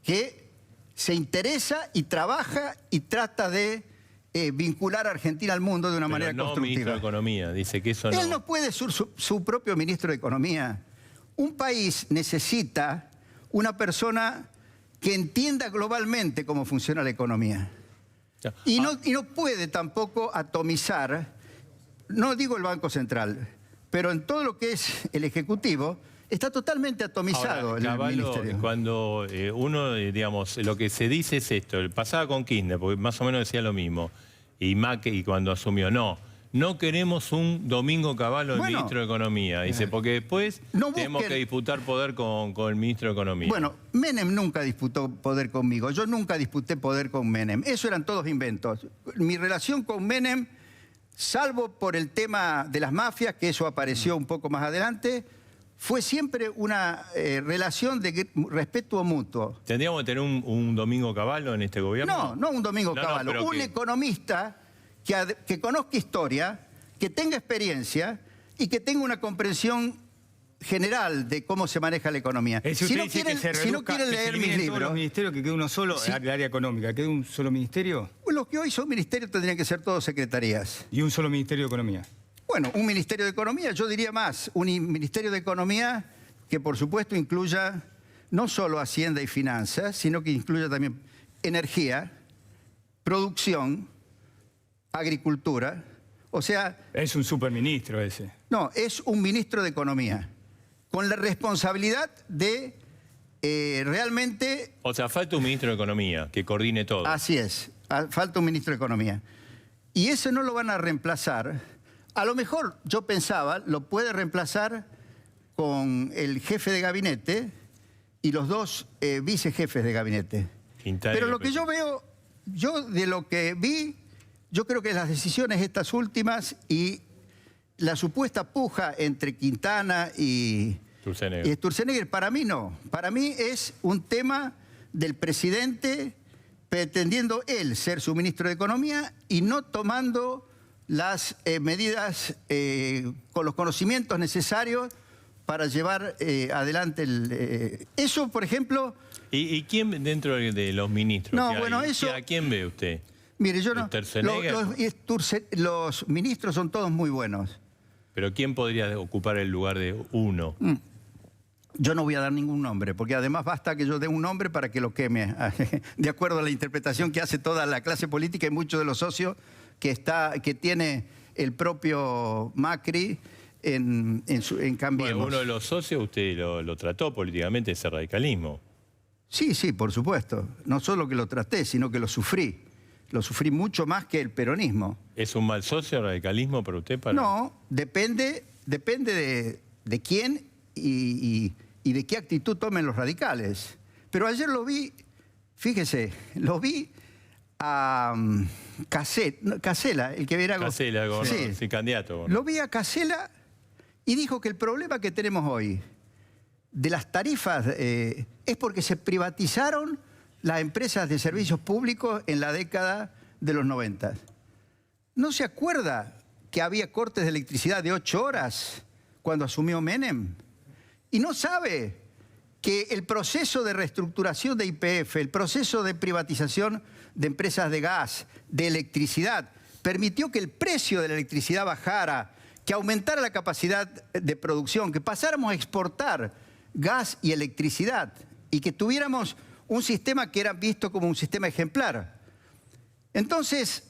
Speaker 5: que se interesa y trabaja y trata de vincular a Argentina al mundo de una manera constructiva.
Speaker 1: Ministro de Economía, dice que eso no.
Speaker 5: Él no puede ser su propio ministro de Economía. Un país necesita una persona que entienda globalmente cómo funciona la economía. Y no puede tampoco atomizar, no digo el Banco Central, pero en todo lo que es el Ejecutivo, está totalmente atomizado.
Speaker 1: Ahora,
Speaker 5: el ministerio.
Speaker 1: Cuando uno, digamos, lo que se dice es esto, pasaba con Kirchner, porque más o menos decía lo mismo, y Macri cuando asumió, no queremos un Domingo Cavallo, el ministro de Economía. Dice, porque después tenemos que disputar poder con el ministro de Economía.
Speaker 5: Bueno, Menem nunca disputó poder conmigo. Yo nunca disputé poder con Menem. Eso eran todos inventos. Mi relación con Menem, salvo por el tema de las mafias, que eso apareció un poco más adelante, fue siempre una relación de respeto mutuo.
Speaker 1: ¿Tendríamos que tener un Domingo Cavallo en este gobierno?
Speaker 5: No un Domingo Cavallo. Un economista que conozca historia, que tenga experiencia y que tenga una comprensión general de cómo se maneja la economía.
Speaker 2: Si no quieren
Speaker 5: leer mis libros...
Speaker 2: los ministerios, que quede uno solo, el área económica, ¿quede un solo ministerio?
Speaker 5: Los que hoy son ministerios tendrían que ser todos secretarías.
Speaker 2: ¿Y un solo ministerio de Economía?
Speaker 5: Bueno, un Ministerio de Economía, yo diría más, un Ministerio de Economía que por supuesto incluya no solo Hacienda y Finanzas, sino que incluya también energía, producción, agricultura, o sea...
Speaker 2: Es un superministro ese.
Speaker 5: No, es un ministro de Economía, con la responsabilidad de realmente...
Speaker 1: O sea, falta un ministro de Economía que coordine todo.
Speaker 5: Así es, falta un ministro de Economía. Y eso no lo van a reemplazar. A lo mejor, yo pensaba, lo puede reemplazar con el jefe de gabinete y los dos vicejefes de gabinete. Pero lo que yo veo, de lo que vi, yo creo que las decisiones estas últimas y la supuesta puja entre Quintana y Sturzenegger, para mí no. Para mí es un tema del presidente pretendiendo él ser su ministro de Economía y no tomando las medidas con los conocimientos necesarios para llevar adelante eso, por ejemplo...
Speaker 1: ¿Y quién dentro de los ministros?
Speaker 5: No, bueno, eso...
Speaker 1: ¿A quién ve usted?
Speaker 5: Mire, yo no... Los ministros son todos muy buenos.
Speaker 1: ¿Pero quién podría ocupar el lugar de uno?
Speaker 5: Yo no voy a dar ningún nombre, porque además basta que yo dé un nombre para que lo queme, de acuerdo a la interpretación que hace toda la clase política y muchos de los socios que tiene el propio Macri en Cambiemos.
Speaker 1: Bueno, uno de los socios usted lo trató políticamente, ese radicalismo.
Speaker 5: Sí, sí, por supuesto. No solo que lo traté, sino que lo sufrí. Lo sufrí mucho más que el peronismo.
Speaker 1: ¿Es un mal socio el radicalismo para usted?
Speaker 5: No, depende de quién y de qué actitud tomen los radicales. Pero ayer lo vi, fíjese, lo vi a Casella, el que era...
Speaker 1: Casella,
Speaker 5: sí,
Speaker 1: sí, candidato.
Speaker 5: Lo vi a Casella y dijo que el problema que tenemos hoy de las tarifas es porque se privatizaron las empresas de servicios públicos en la década de los 90. ¿No se acuerda que había cortes de electricidad de 8 horas cuando asumió Menem? Y no sabe que el proceso de reestructuración de YPF, el proceso de privatización de empresas de gas, de electricidad, permitió que el precio de la electricidad bajara, que aumentara la capacidad de producción, que pasáramos a exportar gas y electricidad y que tuviéramos un sistema que era visto como un sistema ejemplar. Entonces,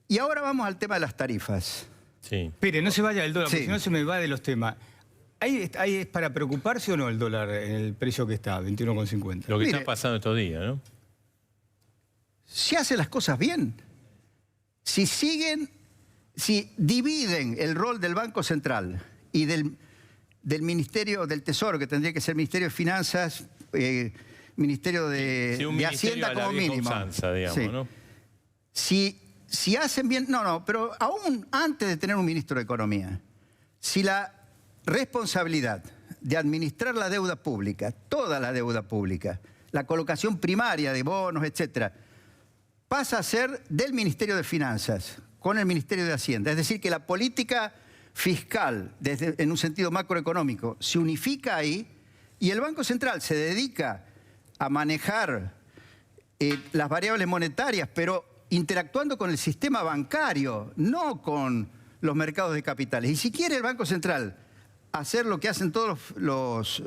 Speaker 5: y ahora vamos al tema de las tarifas.
Speaker 1: Sí.
Speaker 2: Espere, no se vaya del dólar,
Speaker 5: Sí.
Speaker 2: porque si no se me va de los temas. ¿Ahí es para preocuparse o no el dólar en el precio que está, 21,50?
Speaker 1: Lo que
Speaker 5: Mire,
Speaker 1: está pasando estos días, ¿no?
Speaker 5: si hacen las cosas bien, si dividen el rol del Banco Central y del Ministerio del Tesoro, que tendría que ser Ministerio de Finanzas, Ministerio de,
Speaker 1: Sí, un
Speaker 5: de
Speaker 1: ministerio
Speaker 5: Hacienda
Speaker 1: a la
Speaker 5: como
Speaker 1: vieja
Speaker 5: mínimo.
Speaker 1: usanza, digamos,
Speaker 5: Sí.
Speaker 1: ¿no?
Speaker 5: Si hacen bien, pero aún antes de tener un ministro de Economía, si la responsabilidad de administrar la deuda pública, toda la deuda pública, la colocación primaria de bonos, etcétera, pasa a ser del Ministerio de Finanzas con el Ministerio de Hacienda. Es decir, que la política fiscal, en un sentido macroeconómico, se unifica ahí y el Banco Central se dedica a manejar las variables monetarias, pero interactuando con el sistema bancario, no con los mercados de capitales. Y si quiere el Banco Central hacer lo que hacen todos los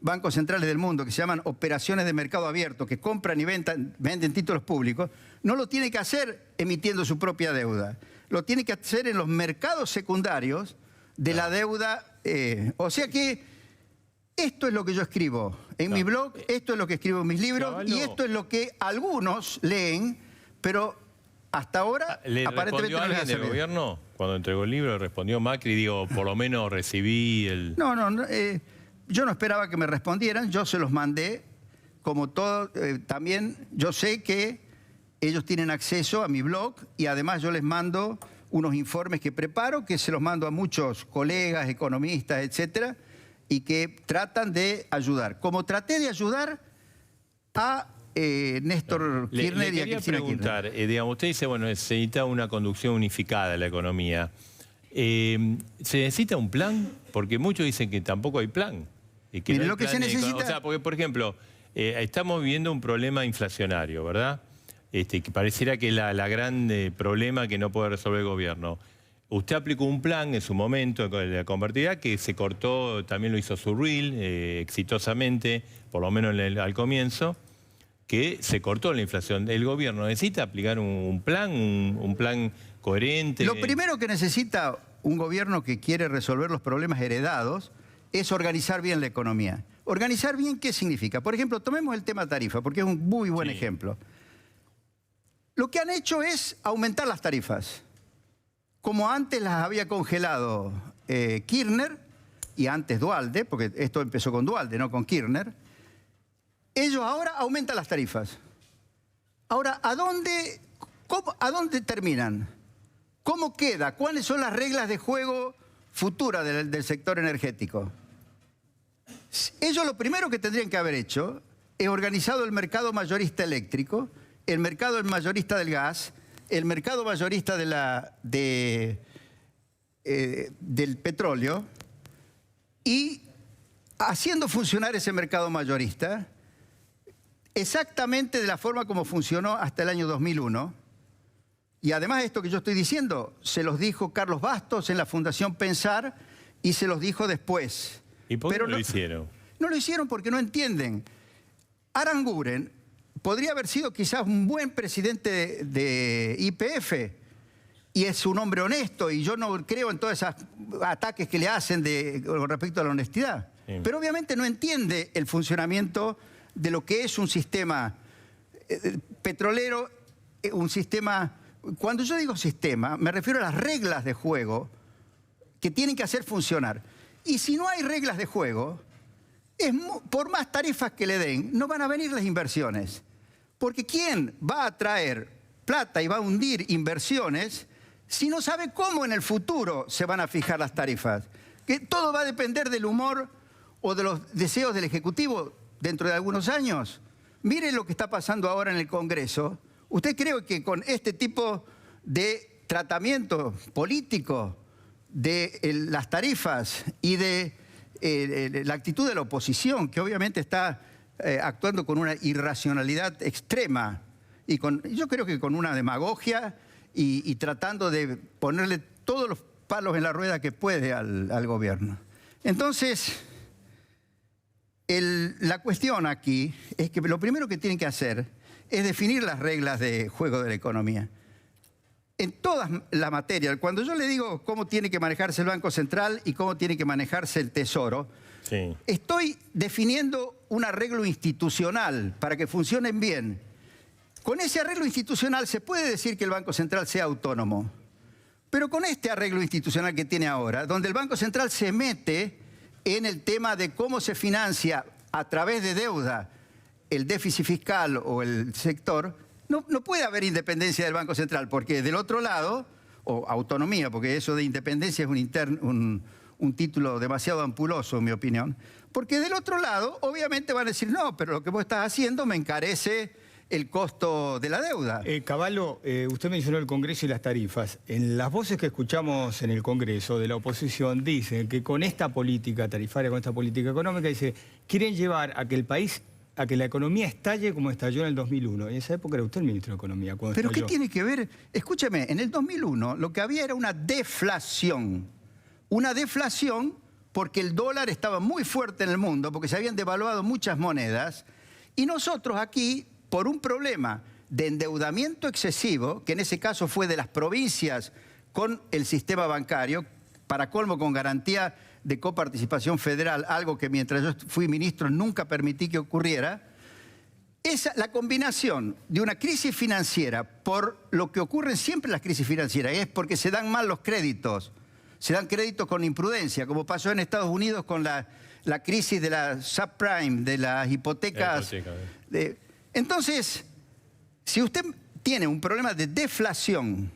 Speaker 5: bancos centrales del mundo, que se llaman operaciones de mercado abierto, que compran y venden títulos públicos, no lo tiene que hacer emitiendo su propia deuda. Lo tiene que hacer en los mercados secundarios de la deuda. O sea que esto es lo que yo escribo en mi blog, esto es lo que escribo en mis libros,
Speaker 1: Caballo.
Speaker 5: y esto es lo que algunos leen, pero hasta ahora
Speaker 1: ¿Le
Speaker 5: aparentemente
Speaker 1: respondió
Speaker 5: no les
Speaker 1: alguien
Speaker 5: hace
Speaker 1: del
Speaker 5: bien.
Speaker 1: gobierno? Cuando entregó el libro, respondió Macri, digo, por lo menos recibí el...
Speaker 5: No, yo no esperaba que me respondieran, yo se los mandé, como todo, también yo sé que ellos tienen acceso a mi blog y además yo les mando unos informes que preparo, que se los mando a muchos colegas, economistas, etcétera, y que tratan de ayudar. Como traté de ayudar a Néstor Kirchner y a
Speaker 1: quería
Speaker 5: Cristina
Speaker 1: preguntar,
Speaker 5: Kirchner.
Speaker 1: digamos, usted dice, bueno, se necesita una conducción unificada de la economía. ¿Se necesita un plan? Porque muchos dicen que tampoco hay plan. Y que
Speaker 5: Mire,
Speaker 1: no hay
Speaker 5: lo que se
Speaker 1: plan de
Speaker 5: necesita-
Speaker 1: O sea, porque, por ejemplo, estamos viviendo un problema inflacionario, ¿verdad? Que pareciera que es la gran problema que no puede resolver el gobierno. Usted aplicó un plan en su momento de la convertibilidad que se cortó, también lo hizo Surreal, exitosamente, por lo menos al comienzo, que se cortó la inflación. ¿El gobierno necesita aplicar un plan coherente?
Speaker 5: Lo primero que necesita un gobierno que quiere resolver los problemas heredados es organizar bien la economía. ¿Organizar bien qué significa? Por ejemplo, tomemos el tema tarifa, porque es un muy buen
Speaker 1: Sí.
Speaker 5: ejemplo. Lo que han hecho es aumentar las tarifas. Como antes las había congelado Kirchner y antes Duhalde, porque esto empezó con Duhalde, no con Kirchner, ellos ahora aumentan las tarifas. Ahora, ¿a dónde terminan? ¿Cómo queda? ¿Cuáles son las reglas de juego futuras del sector energético? Ellos lo primero que tendrían que haber hecho es organizado el mercado mayorista eléctrico, el mercado mayorista del gas, el mercado mayorista del petróleo, y haciendo funcionar ese mercado mayorista exactamente de la forma como funcionó hasta el año 2001. Y además esto que yo estoy diciendo, se los dijo Carlos Bastos en la Fundación Pensar y se los dijo después.
Speaker 1: ¿Y por qué
Speaker 5: Pero
Speaker 1: no lo hicieron?
Speaker 5: No lo hicieron porque no entienden. Aranguren podría haber sido quizás un buen presidente de YPF y es un hombre honesto y yo no creo en todos esos ataques que le hacen con respecto a la honestidad.
Speaker 1: Sí.
Speaker 5: Pero obviamente no entiende el funcionamiento de lo que es un sistema petrolero, un sistema... Cuando yo digo sistema, me refiero a las reglas de juego que tienen que hacer funcionar. Y si no hay reglas de juego, por más tarifas que le den, no van a venir las inversiones. Porque ¿quién va a traer plata y va a hundir inversiones si no sabe cómo en el futuro se van a fijar las tarifas? Que todo va a depender del humor o de los deseos del Ejecutivo dentro de algunos años. Miren lo que está pasando ahora en el Congreso. ¿Usted cree que con este tipo de tratamiento político de las tarifas y de la actitud de la oposición, que obviamente está actuando con una irracionalidad extrema y yo creo que con una demagogia y tratando de ponerle todos los palos en la rueda que puede al gobierno? Entonces, la cuestión aquí es que lo primero que tienen que hacer es definir las reglas de juego de la economía. En todas las materias, cuando yo le digo cómo tiene que manejarse el Banco Central y cómo tiene que manejarse el Tesoro, sí, estoy definiendo un arreglo institucional para que funcionen bien. Con ese arreglo institucional se puede decir que el Banco Central sea autónomo, pero con este arreglo institucional que tiene ahora, donde el Banco Central se mete en el tema de cómo se financia a través de deuda el déficit fiscal o el sector, no puede haber independencia del Banco Central, porque del otro lado, o autonomía, porque eso de independencia es un título demasiado ampuloso, en mi opinión, porque del otro lado, obviamente van a decir, no, pero lo que vos estás haciendo me encarece el costo de la deuda.
Speaker 2: Cavallo, usted mencionó el Congreso y las tarifas. En las voces que escuchamos en el Congreso de la oposición dicen que con esta política tarifaria, con esta política económica, dice, quieren llevar a que el país, a que la economía estalle como estalló en el 2001. En esa época era usted el ministro de Economía.
Speaker 5: ¿Pero estalló? ¿Qué tiene que ver? Escúcheme, en el 2001 lo que había era una deflación. Una deflación porque el dólar estaba muy fuerte en el mundo, porque se habían devaluado muchas monedas, y nosotros aquí, por un problema de endeudamiento excesivo, que en ese caso fue de las provincias con el sistema bancario, para colmo con garantía de coparticipación federal, algo que mientras yo fui ministro nunca permití que ocurriera, la combinación de una crisis financiera, por lo que ocurren siempre las crisis financieras, es porque se dan mal los créditos, se dan créditos con imprudencia, como pasó en Estados Unidos con la crisis de la subprime, de las hipotecas. Entonces, si usted tiene un problema de deflación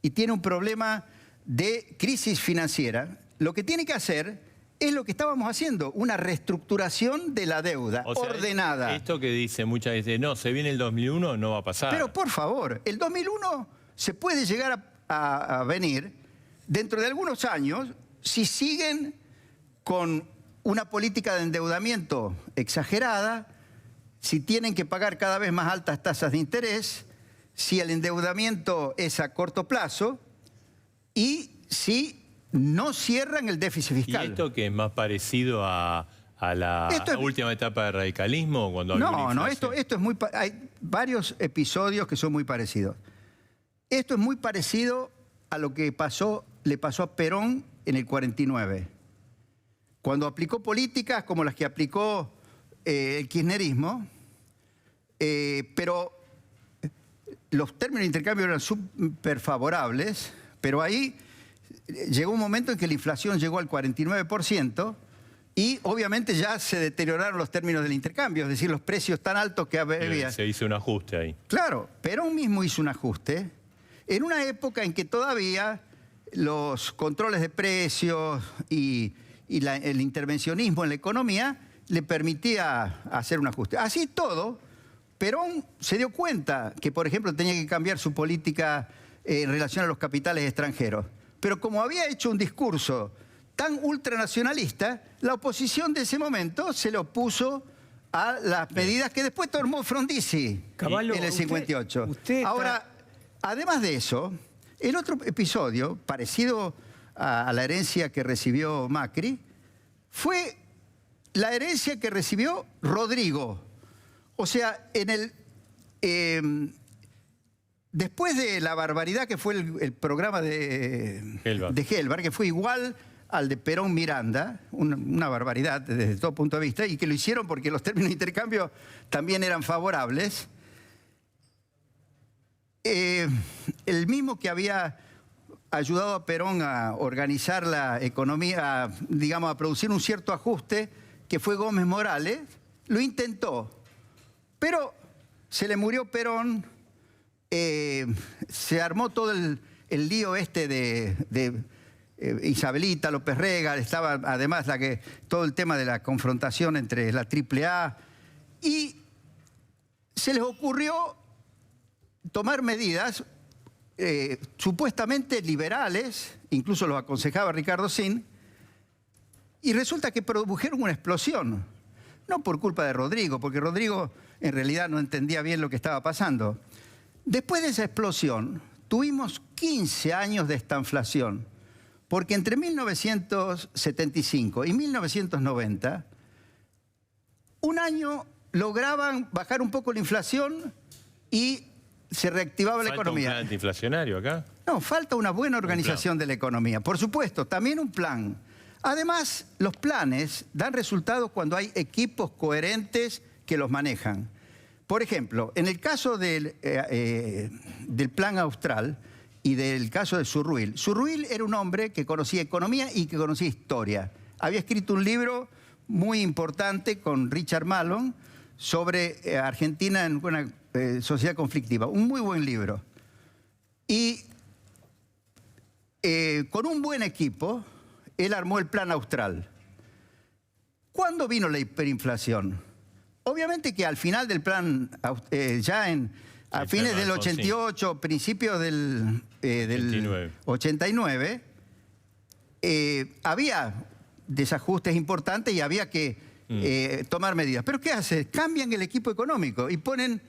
Speaker 5: y tiene un problema de crisis financiera, lo que tiene que hacer es lo que estábamos haciendo, una reestructuración de la deuda, o sea, ordenada.
Speaker 1: Esto que dice muchas veces, no, se viene el 2001, no va a pasar.
Speaker 5: Pero por favor, el 2001 se puede llegar a venir dentro de algunos años si siguen con una política de endeudamiento exagerada, si tienen que pagar cada vez más altas tasas de interés, si el endeudamiento es a corto plazo y si no cierran el déficit fiscal.
Speaker 1: ¿Y esto que es más parecido a la última etapa de radicalismo? Cuando
Speaker 5: no, esto es muy... Hay varios episodios que son muy parecidos. Esto es muy parecido a lo que le pasó a Perón en el 49. Cuando aplicó políticas como las que aplicó el kirchnerismo, pero los términos de intercambio eran súper favorables, pero ahí llegó un momento en que la inflación llegó al 49% y obviamente ya se deterioraron los términos del intercambio, es decir, los precios tan altos que había.
Speaker 1: Se hizo un ajuste ahí.
Speaker 5: Claro, Perón mismo hizo un ajuste en una época en que todavía los controles de precios y el intervencionismo en la economía le permitía hacer un ajuste. Así todo, Perón se dio cuenta que, por ejemplo, tenía que cambiar su política en relación a los capitales extranjeros. Pero como había hecho un discurso tan ultranacionalista, la oposición de ese momento se le opuso a las medidas que después tomó Frondizi en el 58. Ahora, además de eso, el otro episodio, parecido a la herencia que recibió Macri, fue la herencia que recibió Rodrigo. O sea, después de la barbaridad que fue el programa de Helbar, que fue igual al de Perón-Miranda, una barbaridad desde todo punto de vista, y que lo hicieron porque los términos de intercambio también eran favorables. El mismo que había ayudado a Perón a organizar la economía, digamos, a producir un cierto ajuste, que fue Gómez Morales, lo intentó. Pero se le murió Perón, se armó todo el lío este de Isabelita López Rega, estaba además todo el tema de la confrontación entre la AAA, y se les ocurrió tomar medidas supuestamente liberales, incluso los aconsejaba Ricardo Sin, y resulta que produjeron una explosión. No por culpa de Rodrigo, porque Rodrigo en realidad no entendía bien lo que estaba pasando. Después de esa explosión, tuvimos 15 años de estanflación, porque entre 1975 y 1990, un año lograban bajar un poco la inflación y se reactivaba la economía.
Speaker 1: ¿Falta un plan antiinflacionario acá?
Speaker 5: No, falta una buena organización de la economía. Por supuesto, también un plan. Además, los planes dan resultados cuando hay equipos coherentes que los manejan. Por ejemplo, en el caso del Plan Austral y del caso de Surruil. Surruil era un hombre que conocía economía y que conocía historia. Había escrito un libro muy importante con Richard Mallon sobre Argentina en una sociedad conflictiva. Un muy buen libro. Y con un buen equipo, él armó el Plan Austral. ¿Cuándo vino la hiperinflación? Obviamente que al final del plan, a fines del 88, principios del 89, había desajustes importantes y había que tomar medidas. ¿Pero qué hace? Cambian el equipo económico y ponen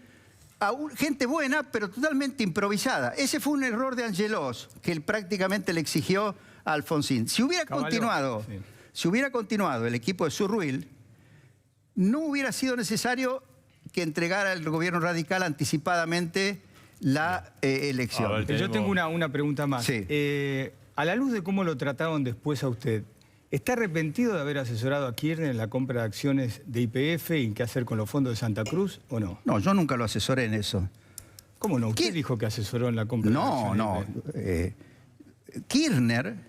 Speaker 5: a gente buena, pero totalmente improvisada. Ese fue un error de Angelos, que él prácticamente le exigió a Alfonsín. Si hubiera continuado el equipo de Surruil, no hubiera sido necesario que entregara el gobierno radical anticipadamente la elección.
Speaker 2: Yo tengo una pregunta más.
Speaker 5: Sí.
Speaker 2: A la luz de cómo lo trataron después a usted, ¿está arrepentido de haber asesorado a Kirchner en la compra de acciones de YPF y en qué hacer con los fondos de Santa Cruz o no?
Speaker 5: No, yo nunca lo asesoré en eso.
Speaker 2: ¿Cómo no? ¿Usted dijo que asesoró en la compra de acciones de YPF?
Speaker 5: Kirchner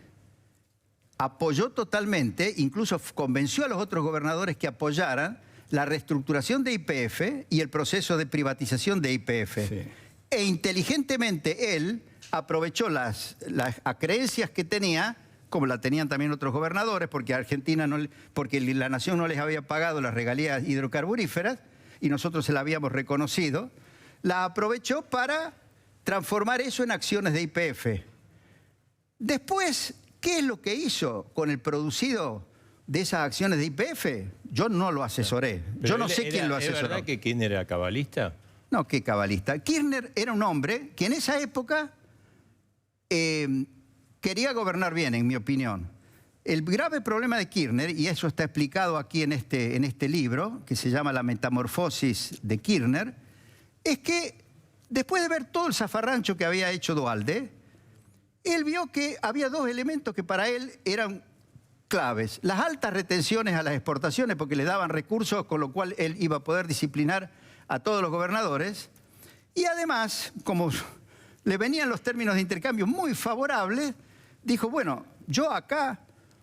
Speaker 5: apoyó totalmente, incluso convenció a los otros gobernadores que apoyaran la reestructuración de YPF y el proceso de privatización de YPF.
Speaker 2: Sí.
Speaker 5: E inteligentemente él aprovechó las acreencias que tenía, como la tenían también otros gobernadores, porque porque la nación no les había pagado las regalías hidrocarburíferas y nosotros se la habíamos reconocido, la aprovechó para transformar eso en acciones de YPF. Después, ¿qué es lo que hizo con el producido de esas acciones de YPF? Yo no lo asesoré. Yo no sé quién lo asesoró.
Speaker 1: ¿Es verdad que Kirchner era cabalista?
Speaker 5: No, qué cabalista. Kirchner era un hombre que en esa época quería gobernar bien, en mi opinión. El grave problema de Kirchner, y eso está explicado aquí en este libro, que se llama La metamorfosis de Kirchner, es que después de ver todo el zafarrancho que había hecho Duhalde, él vio que había dos elementos que para él eran claves. Las altas retenciones a las exportaciones, porque le daban recursos, con lo cual él iba a poder disciplinar a todos los gobernadores. Y además, como le venían los términos de intercambio muy favorables, dijo, bueno, yo acá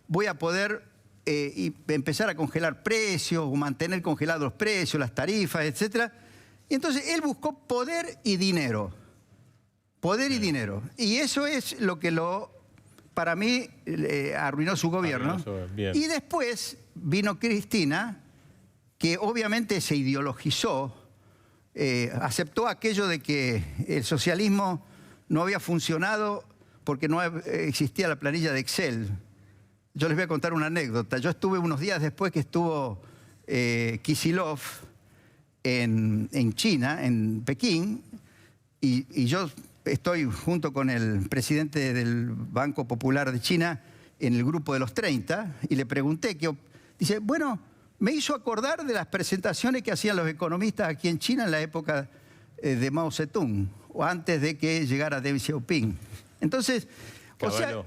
Speaker 5: voy a poder empezar a congelar precios o mantener congelados los precios, las tarifas, etc. Y entonces él buscó poder y dinero. Poder y dinero. Y eso es lo que para mí, arruinó su gobierno. Y después vino Cristina, que obviamente se ideologizó, aceptó aquello de que el socialismo no había funcionado porque no existía la planilla de Excel. Yo les voy a contar una anécdota. Yo estuve unos días después que estuvo Kicillof en China, en Pekín, y yo estoy junto con el presidente del Banco Popular de China en el grupo de los 30 y le pregunté, dice, bueno, me hizo acordar de las presentaciones que hacían los economistas aquí en China en la época de Mao Zedong, o antes de que llegara Deng Xiaoping. Entonces,
Speaker 1: Caballo,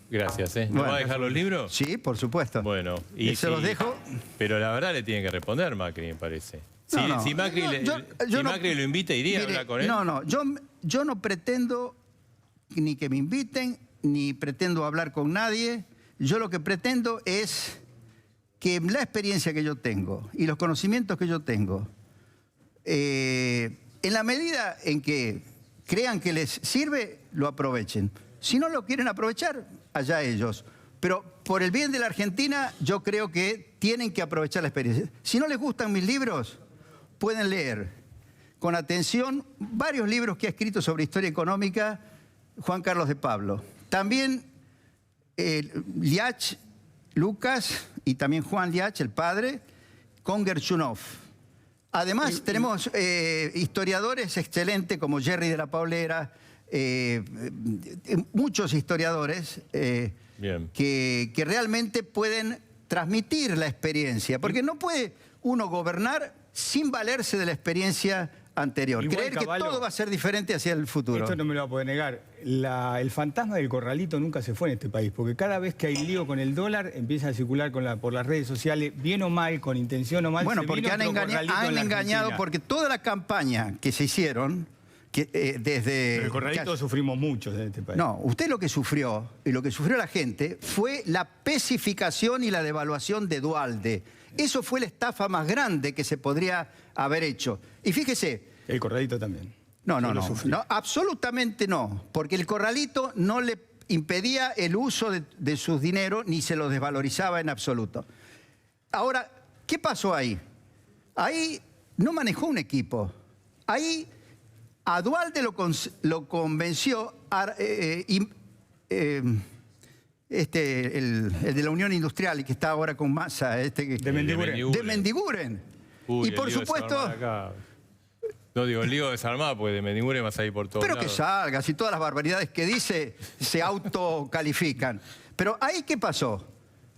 Speaker 1: Gracias, ¿eh? ¿No
Speaker 5: Bueno,
Speaker 1: va a dejar los libros?
Speaker 5: Sí, por supuesto.
Speaker 1: Bueno.
Speaker 5: Y se los dejo.
Speaker 1: Pero la verdad le tiene que responder Macri, me parece. Si,
Speaker 5: No, no.
Speaker 1: si Macri,
Speaker 5: Yo no-
Speaker 1: Macri lo invita, iría
Speaker 5: Mire,
Speaker 1: a hablar con él.
Speaker 5: No, yo no pretendo ni que me inviten, ni pretendo hablar con nadie. Yo lo que pretendo es que la experiencia que yo tengo y los conocimientos que yo tengo, en la medida en que crean que les sirve, lo aprovechen. Si no lo quieren aprovechar, allá ellos. Pero por el bien de la Argentina, yo creo que tienen que aprovechar la experiencia. Si no les gustan mis libros, pueden leer con atención varios libros que ha escrito sobre historia económica Juan Carlos de Pablo. También Liach, Lucas, y también Juan Liach, el padre, con Gershunov. Además, tenemos historiadores excelentes como Jerry de la Paulera, muchos historiadores que realmente pueden transmitir la experiencia, porque no puede uno gobernar sin valerse de la experiencia anterior.
Speaker 2: Igual,
Speaker 5: Creer que
Speaker 2: Cavallo,
Speaker 5: todo va a ser diferente hacia el futuro.
Speaker 2: Esto no me lo va a poder negar. El fantasma del corralito nunca se fue en este país, porque cada vez que hay lío con el dólar, empieza a circular por las redes sociales, bien o mal, con intención o mal.
Speaker 5: Bueno,
Speaker 2: se
Speaker 5: porque
Speaker 2: vino
Speaker 5: han
Speaker 2: otro corralito en la
Speaker 5: engañado,
Speaker 2: Argentina.
Speaker 5: porque toda la campaña que se hicieron, desde...
Speaker 2: Pero el corralito sufrimos muchos en este país.
Speaker 5: No, usted lo que sufrió, y lo que sufrió la gente, fue la pesificación y la devaluación de Duhalde. Eso fue la estafa más grande que se podría haber hecho. Y fíjese...
Speaker 2: El corralito también.
Speaker 5: No,
Speaker 2: Sí,
Speaker 5: absolutamente no, porque el corralito no le impedía el uso de sus dineros ni se los desvalorizaba en absoluto. Ahora, ¿qué pasó ahí? Ahí no manejó un equipo. Ahí a Duhalde lo convenció el de la Unión Industrial y que está ahora con Massa,
Speaker 2: De Mendiguren.
Speaker 5: de Mendiguren.
Speaker 1: Uy,
Speaker 5: Y por
Speaker 1: el lío
Speaker 5: supuesto...
Speaker 1: desarmado acá. No digo, el lío desarmado, porque de Mendiguren vas a ir por todos
Speaker 5: Pero
Speaker 1: lados.
Speaker 5: que salga, si todas las barbaridades que dice se autocalifican. Pero ahí, ¿qué pasó?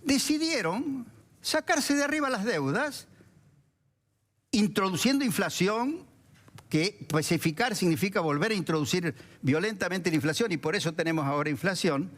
Speaker 5: Decidieron sacarse de arriba las deudas, introduciendo inflación, que pacificar significa volver a introducir violentamente la inflación, y por eso tenemos ahora inflación.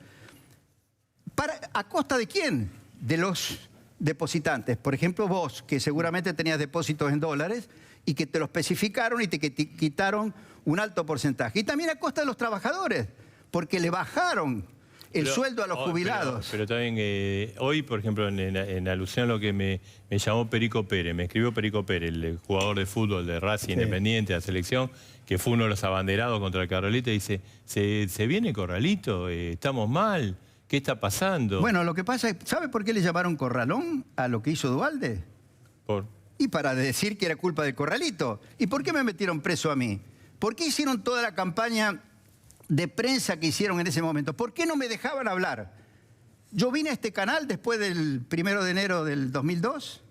Speaker 5: ¿A costa de quién? De los depositantes. Por ejemplo, vos, que seguramente tenías depósitos en dólares, y que te lo especificaron y te quitaron un alto porcentaje. Y también a costa de los trabajadores, porque le bajaron el sueldo a los jubilados.
Speaker 1: Pero también hoy, por ejemplo, en alusión a lo que me llamó Perico Pérez, me escribió Perico Pérez, el jugador de fútbol de Racing Independiente, de la selección, que fue uno de los abanderados contra el Corralito, y dice, ¿se viene Corralito? ¿Estamos mal? ¿Qué está pasando?
Speaker 5: Bueno, lo que pasa es, ¿sabe por qué le llamaron corralón a lo que hizo Duhalde? Y para decir que era culpa del corralito. ¿Y por qué me metieron preso a mí? ¿Por qué hicieron toda la campaña de prensa que hicieron en ese momento? ¿Por qué no me dejaban hablar? Yo vine a este canal después del 1 de enero del 2002.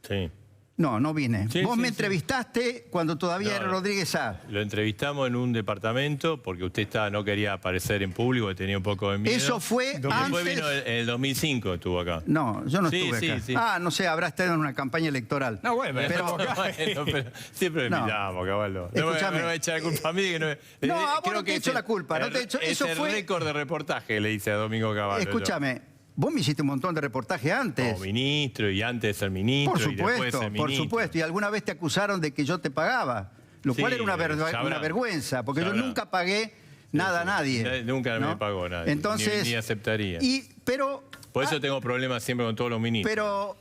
Speaker 1: Sí.
Speaker 5: No vine.
Speaker 1: Sí,
Speaker 5: Vos
Speaker 1: sí,
Speaker 5: me
Speaker 1: sí.
Speaker 5: entrevistaste cuando todavía era Rodríguez A.
Speaker 1: Lo entrevistamos en un departamento porque usted no quería aparecer en público, que tenía un poco de miedo.
Speaker 5: Eso fue
Speaker 1: Después
Speaker 5: antes...
Speaker 1: vino en el 2005, estuvo acá.
Speaker 5: No, yo no
Speaker 1: Sí,
Speaker 5: estuve
Speaker 1: sí,
Speaker 5: acá.
Speaker 1: sí.
Speaker 5: Ah, no sé, habrá estado en una campaña electoral.
Speaker 2: No, bueno,
Speaker 5: pero...
Speaker 1: Bueno, pero siempre me
Speaker 5: No.
Speaker 1: miramos, Caballo.
Speaker 5: Escúchame.
Speaker 1: No me va a echar la culpa a mí. Que no,
Speaker 5: No, a vos no te echo la culpa, no te echo-
Speaker 1: es
Speaker 5: eso
Speaker 1: el
Speaker 5: fue-
Speaker 1: récord de reportaje, le dice a Domingo Caballo.
Speaker 5: Escúchame, vos me hiciste un montón de reportajes antes.
Speaker 1: Como ministro y antes de ser ministro
Speaker 5: Por
Speaker 1: y después de
Speaker 5: supuesto,
Speaker 1: ser ministro.
Speaker 5: por supuesto. Y alguna vez te acusaron de que yo te pagaba, lo
Speaker 1: Sí,
Speaker 5: cual era una
Speaker 1: sabrán.
Speaker 5: vergüenza, porque yo
Speaker 1: Sabrán.
Speaker 5: nunca pagué nada a nadie.
Speaker 1: Nunca
Speaker 5: ¿no?
Speaker 1: me pagó nadie.
Speaker 5: Entonces,
Speaker 1: ni aceptaría.
Speaker 5: Pero
Speaker 1: Por eso tengo problemas siempre con todos los ministros.
Speaker 5: Pero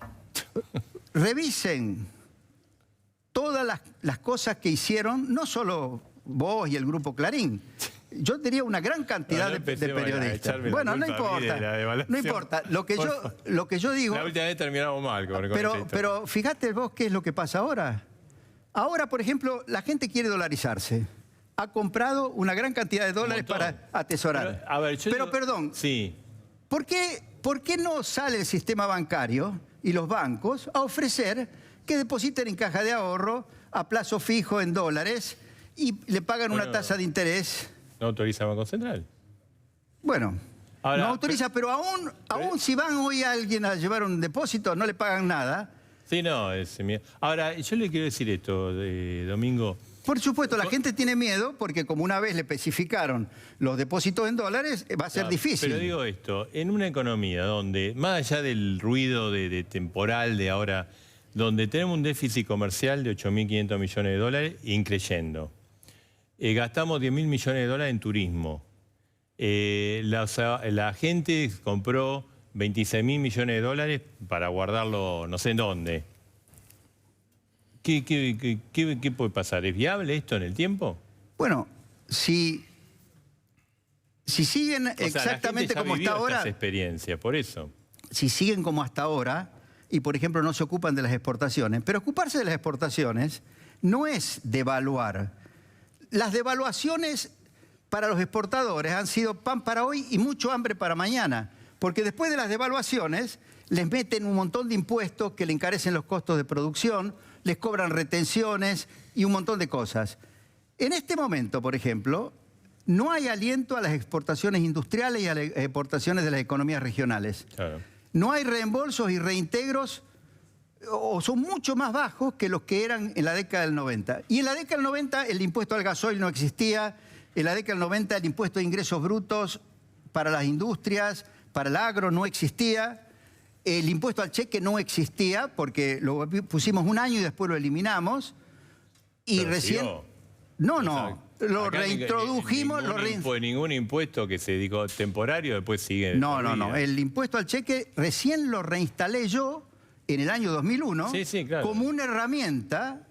Speaker 5: revisen todas las cosas que hicieron, no solo vos y el Grupo Clarín. Yo diría una gran cantidad de periodistas. Bueno, no importa. No importa. Lo que yo digo...
Speaker 1: La última vez terminamos mal con esta historia.
Speaker 5: Pero fíjate vos qué es lo que pasa ahora. Ahora, por ejemplo, la gente quiere dolarizarse. Ha comprado una gran cantidad de dólares para atesorar.
Speaker 1: Pero, a ver,
Speaker 5: perdón,
Speaker 1: sí.
Speaker 5: ¿por qué no sale el sistema bancario y los bancos a ofrecer que depositen en caja de ahorro a plazo fijo en dólares y le pagan una tasa de interés?
Speaker 1: ¿No autoriza el Banco Central?
Speaker 5: Bueno,
Speaker 1: ahora,
Speaker 5: no autoriza, pero aún si van hoy a alguien a llevar un depósito, no le pagan nada.
Speaker 1: Sí, no, ahora, yo le quiero decir esto, Domingo.
Speaker 5: Por supuesto, la gente tiene miedo porque como una vez le especificaron los depósitos en dólares, va a ser difícil.
Speaker 1: Pero digo esto, en una economía donde, más allá del ruido de temporal de ahora, donde tenemos un déficit comercial de 8.500 millones de dólares, increyendo. Gastamos 10.000 millones de dólares en turismo. La gente compró 26.000 millones de dólares para guardarlo no sé en dónde. ¿Qué puede pasar? ¿Es viable esto en el tiempo?
Speaker 5: Bueno, si siguen exactamente como hasta ahora...
Speaker 1: Esa experiencia, por eso.
Speaker 5: Si siguen como hasta ahora, y por ejemplo no se ocupan de las exportaciones, pero ocuparse de las exportaciones no es devaluar. Las devaluaciones para los exportadores han sido pan para hoy y mucho hambre para mañana, porque después de las devaluaciones les meten un montón de impuestos que le encarecen los costos de producción, les cobran retenciones y un montón de cosas. En este momento, por ejemplo, no hay aliento a las exportaciones industriales y a las exportaciones de las economías regionales.
Speaker 1: Claro.
Speaker 5: No hay reembolsos y reintegros, o son mucho más bajos que los que eran en la década del 90. Y en la década del 90 el impuesto al gasoil no existía, en la década del 90 el impuesto de ingresos brutos para las industrias, para el agro no existía. El impuesto al cheque no existía porque lo pusimos un año y después lo eliminamos. Y
Speaker 1: Pero
Speaker 5: recién...
Speaker 1: siguió.
Speaker 5: No, no. Lo
Speaker 1: Acá
Speaker 5: reintrodujimos...
Speaker 1: Ningún impuesto que se dijo temporario después sigue.
Speaker 5: No. El impuesto al cheque recién lo reinstalé yo en el año 2001
Speaker 1: claro.
Speaker 5: como una herramienta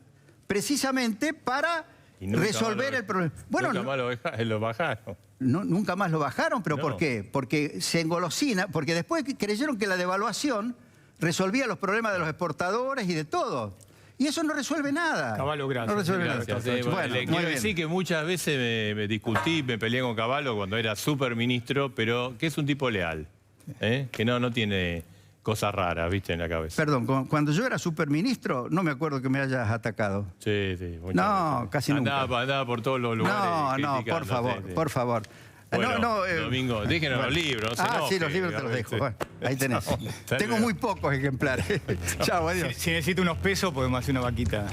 Speaker 5: precisamente para resolver el problema. Bueno,
Speaker 1: nunca más lo bajaron.
Speaker 5: Nunca más lo bajaron, pero
Speaker 1: No.
Speaker 5: ¿por qué? Porque se engolosina, porque después creyeron que la devaluación resolvía los problemas de los exportadores y de todo. Y eso no resuelve nada.
Speaker 2: Caballo, gracias.
Speaker 5: No resuelve
Speaker 1: Gracias.
Speaker 5: nada.
Speaker 1: Bueno, le quiero decir que muchas veces me discutí, me peleé con Cavallo cuando era superministro, pero que es un tipo leal, que no tiene cosas raras, viste, en la cabeza.
Speaker 5: Perdón, cuando yo era superministro, no me acuerdo que me hayas atacado.
Speaker 1: Sí.
Speaker 5: No, casi nunca.
Speaker 1: Andaba por todos los lugares.
Speaker 5: No, por favor, por favor.
Speaker 1: Bueno, Domingo, déjenos los libros, no se enoje,
Speaker 5: sí, los libros te los dejo. Bueno, ahí tenés. Tengo muy pocos ejemplares. Chao, adiós.
Speaker 2: Si necesito unos pesos, podemos hacer una vaquita.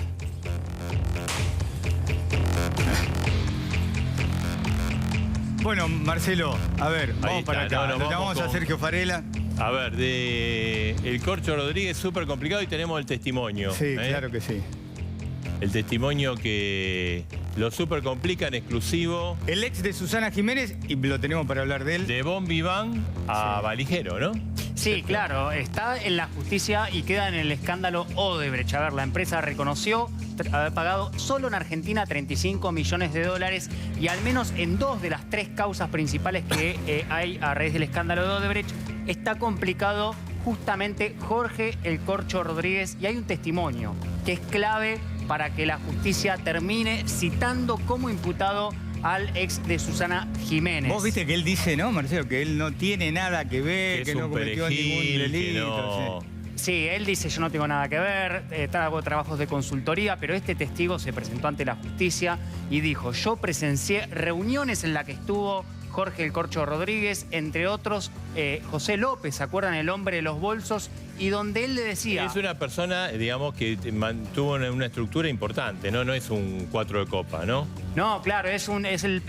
Speaker 2: Bueno, Marcelo, a ver, vamos para acá.
Speaker 1: Nos
Speaker 2: vamos a Sergio Farela.
Speaker 1: A ver, de el Corcho Rodríguez, súper complicado, y tenemos el testimonio.
Speaker 2: Sí, claro que sí.
Speaker 1: El testimonio que lo súper complica en exclusivo.
Speaker 2: El ex de Susana Jiménez, y lo tenemos para hablar de él.
Speaker 1: De Bon Vivant a Valijero, ¿no?
Speaker 3: Sí, claro, está en la justicia y queda en el escándalo Odebrecht. A ver, la empresa reconoció haber pagado solo en Argentina 35 millones de dólares y al menos en 2 de las 3 causas principales que hay a raíz del escándalo de Odebrecht está complicado justamente Jorge El Corcho Rodríguez, y hay un testimonio que es clave para que la justicia termine citando como imputado al ex de Susana Jiménez.
Speaker 2: Vos viste que él dice, ¿no, Marcelo? Que él no tiene nada que ver, que no cometió ningún delito.
Speaker 3: Sí, él dice, yo no tengo nada que ver, hago trabajos de consultoría, pero este testigo se presentó ante la justicia y dijo, yo presencié reuniones en las que estuvo Jorge El Corcho Rodríguez, entre otros José López, ¿se acuerdan? El hombre de los bolsos, y donde él le decía...
Speaker 1: Es una persona, digamos, que mantuvo una estructura importante, ¿no? No es un 4 de copa, ¿no?
Speaker 3: No, claro,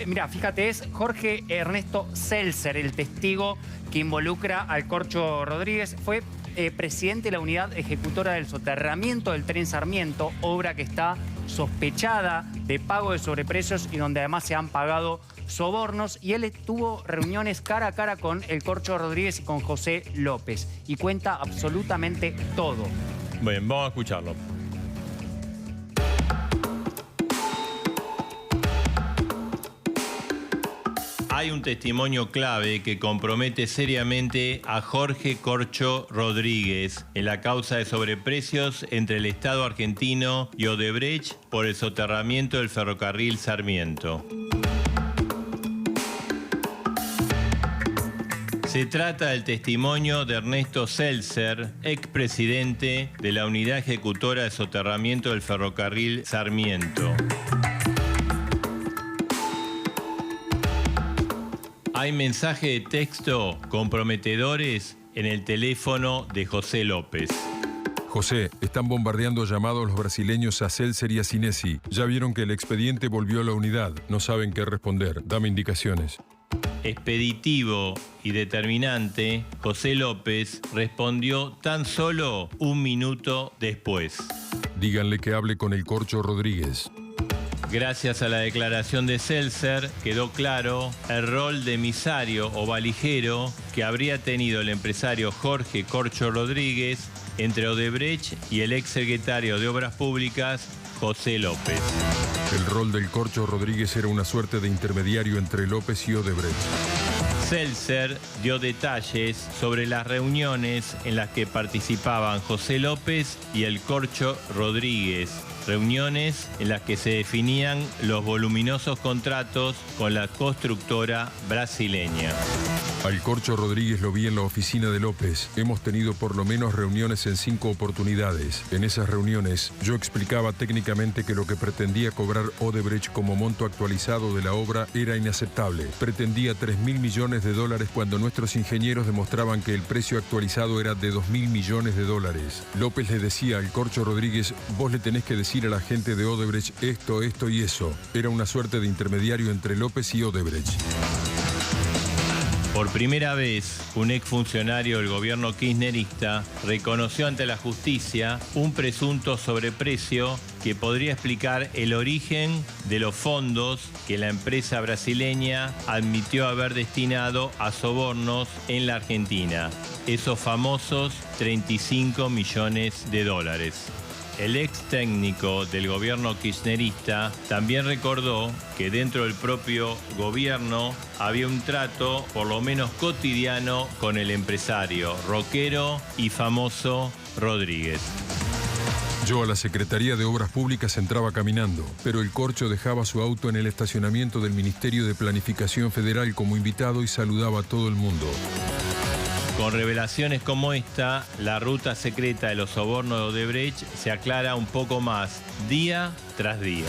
Speaker 3: mirá, fíjate, es Jorge Ernesto Seltzer, el testigo que involucra al Corcho Rodríguez. Fue presidente de la unidad ejecutora del soterramiento del tren Sarmiento, obra que está sospechada de pago de sobreprecios y donde además se han pagado sobornos, y él tuvo reuniones cara a cara con el Corcho Rodríguez y con José López, y cuenta absolutamente todo.
Speaker 1: Bien, vamos a escucharlo. Hay un testimonio clave que compromete seriamente a Jorge Corcho Rodríguez en la causa de sobreprecios entre el Estado argentino y Odebrecht por el soterramiento del ferrocarril Sarmiento. Se trata del testimonio de Ernesto Seltzer, expresidente de la unidad ejecutora de soterramiento del ferrocarril Sarmiento. Hay mensajes de texto comprometedores en el teléfono de José López.
Speaker 6: José, están bombardeando llamados los brasileños a Celser y a Sinesi. Ya vieron que el expediente volvió a la unidad. No saben qué responder. Dame indicaciones.
Speaker 1: Expeditivo y determinante, José López respondió tan solo 1 minuto después.
Speaker 6: Díganle que hable con el Corcho Rodríguez.
Speaker 1: Gracias a la declaración de Celser, quedó claro el rol de emisario o valijero que habría tenido el empresario Jorge Corcho Rodríguez entre Odebrecht y el exsecretario de Obras Públicas, José López.
Speaker 6: El rol del Corcho Rodríguez era una suerte de intermediario entre López y Odebrecht.
Speaker 1: Celser dio detalles sobre las reuniones en las que participaban José López y el Corcho Rodríguez. Reuniones en las que se definían los voluminosos contratos con la constructora brasileña.
Speaker 6: Al Corcho Rodríguez lo vi en la oficina de López. Hemos tenido por lo menos reuniones en 5 oportunidades. En esas reuniones yo explicaba técnicamente que lo que pretendía cobrar Odebrecht como monto actualizado de la obra era inaceptable. Pretendía $3.000 millones cuando nuestros ingenieros demostraban que el precio actualizado era de $2.000 millones. López le decía al Corcho Rodríguez, vos le tenés que decir a la gente de Odebrecht esto, esto y eso. Era una suerte de intermediario entre López y Odebrecht.
Speaker 1: Por primera vez, un exfuncionario del gobierno kirchnerista reconoció ante la justicia un presunto sobreprecio que podría explicar el origen de los fondos que la empresa brasileña admitió haber destinado a sobornos en la Argentina, esos famosos $35 millones. El ex técnico del gobierno kirchnerista también recordó que dentro del propio gobierno había un trato, por lo menos cotidiano, con el empresario, rockero y famoso Rodríguez.
Speaker 6: Yo a la Secretaría de Obras Públicas entraba caminando, pero el Corcho dejaba su auto en el estacionamiento del Ministerio de Planificación Federal como invitado y saludaba a todo el mundo.
Speaker 1: Con revelaciones como esta, la ruta secreta de los sobornos de Odebrecht se aclara un poco más, día tras día.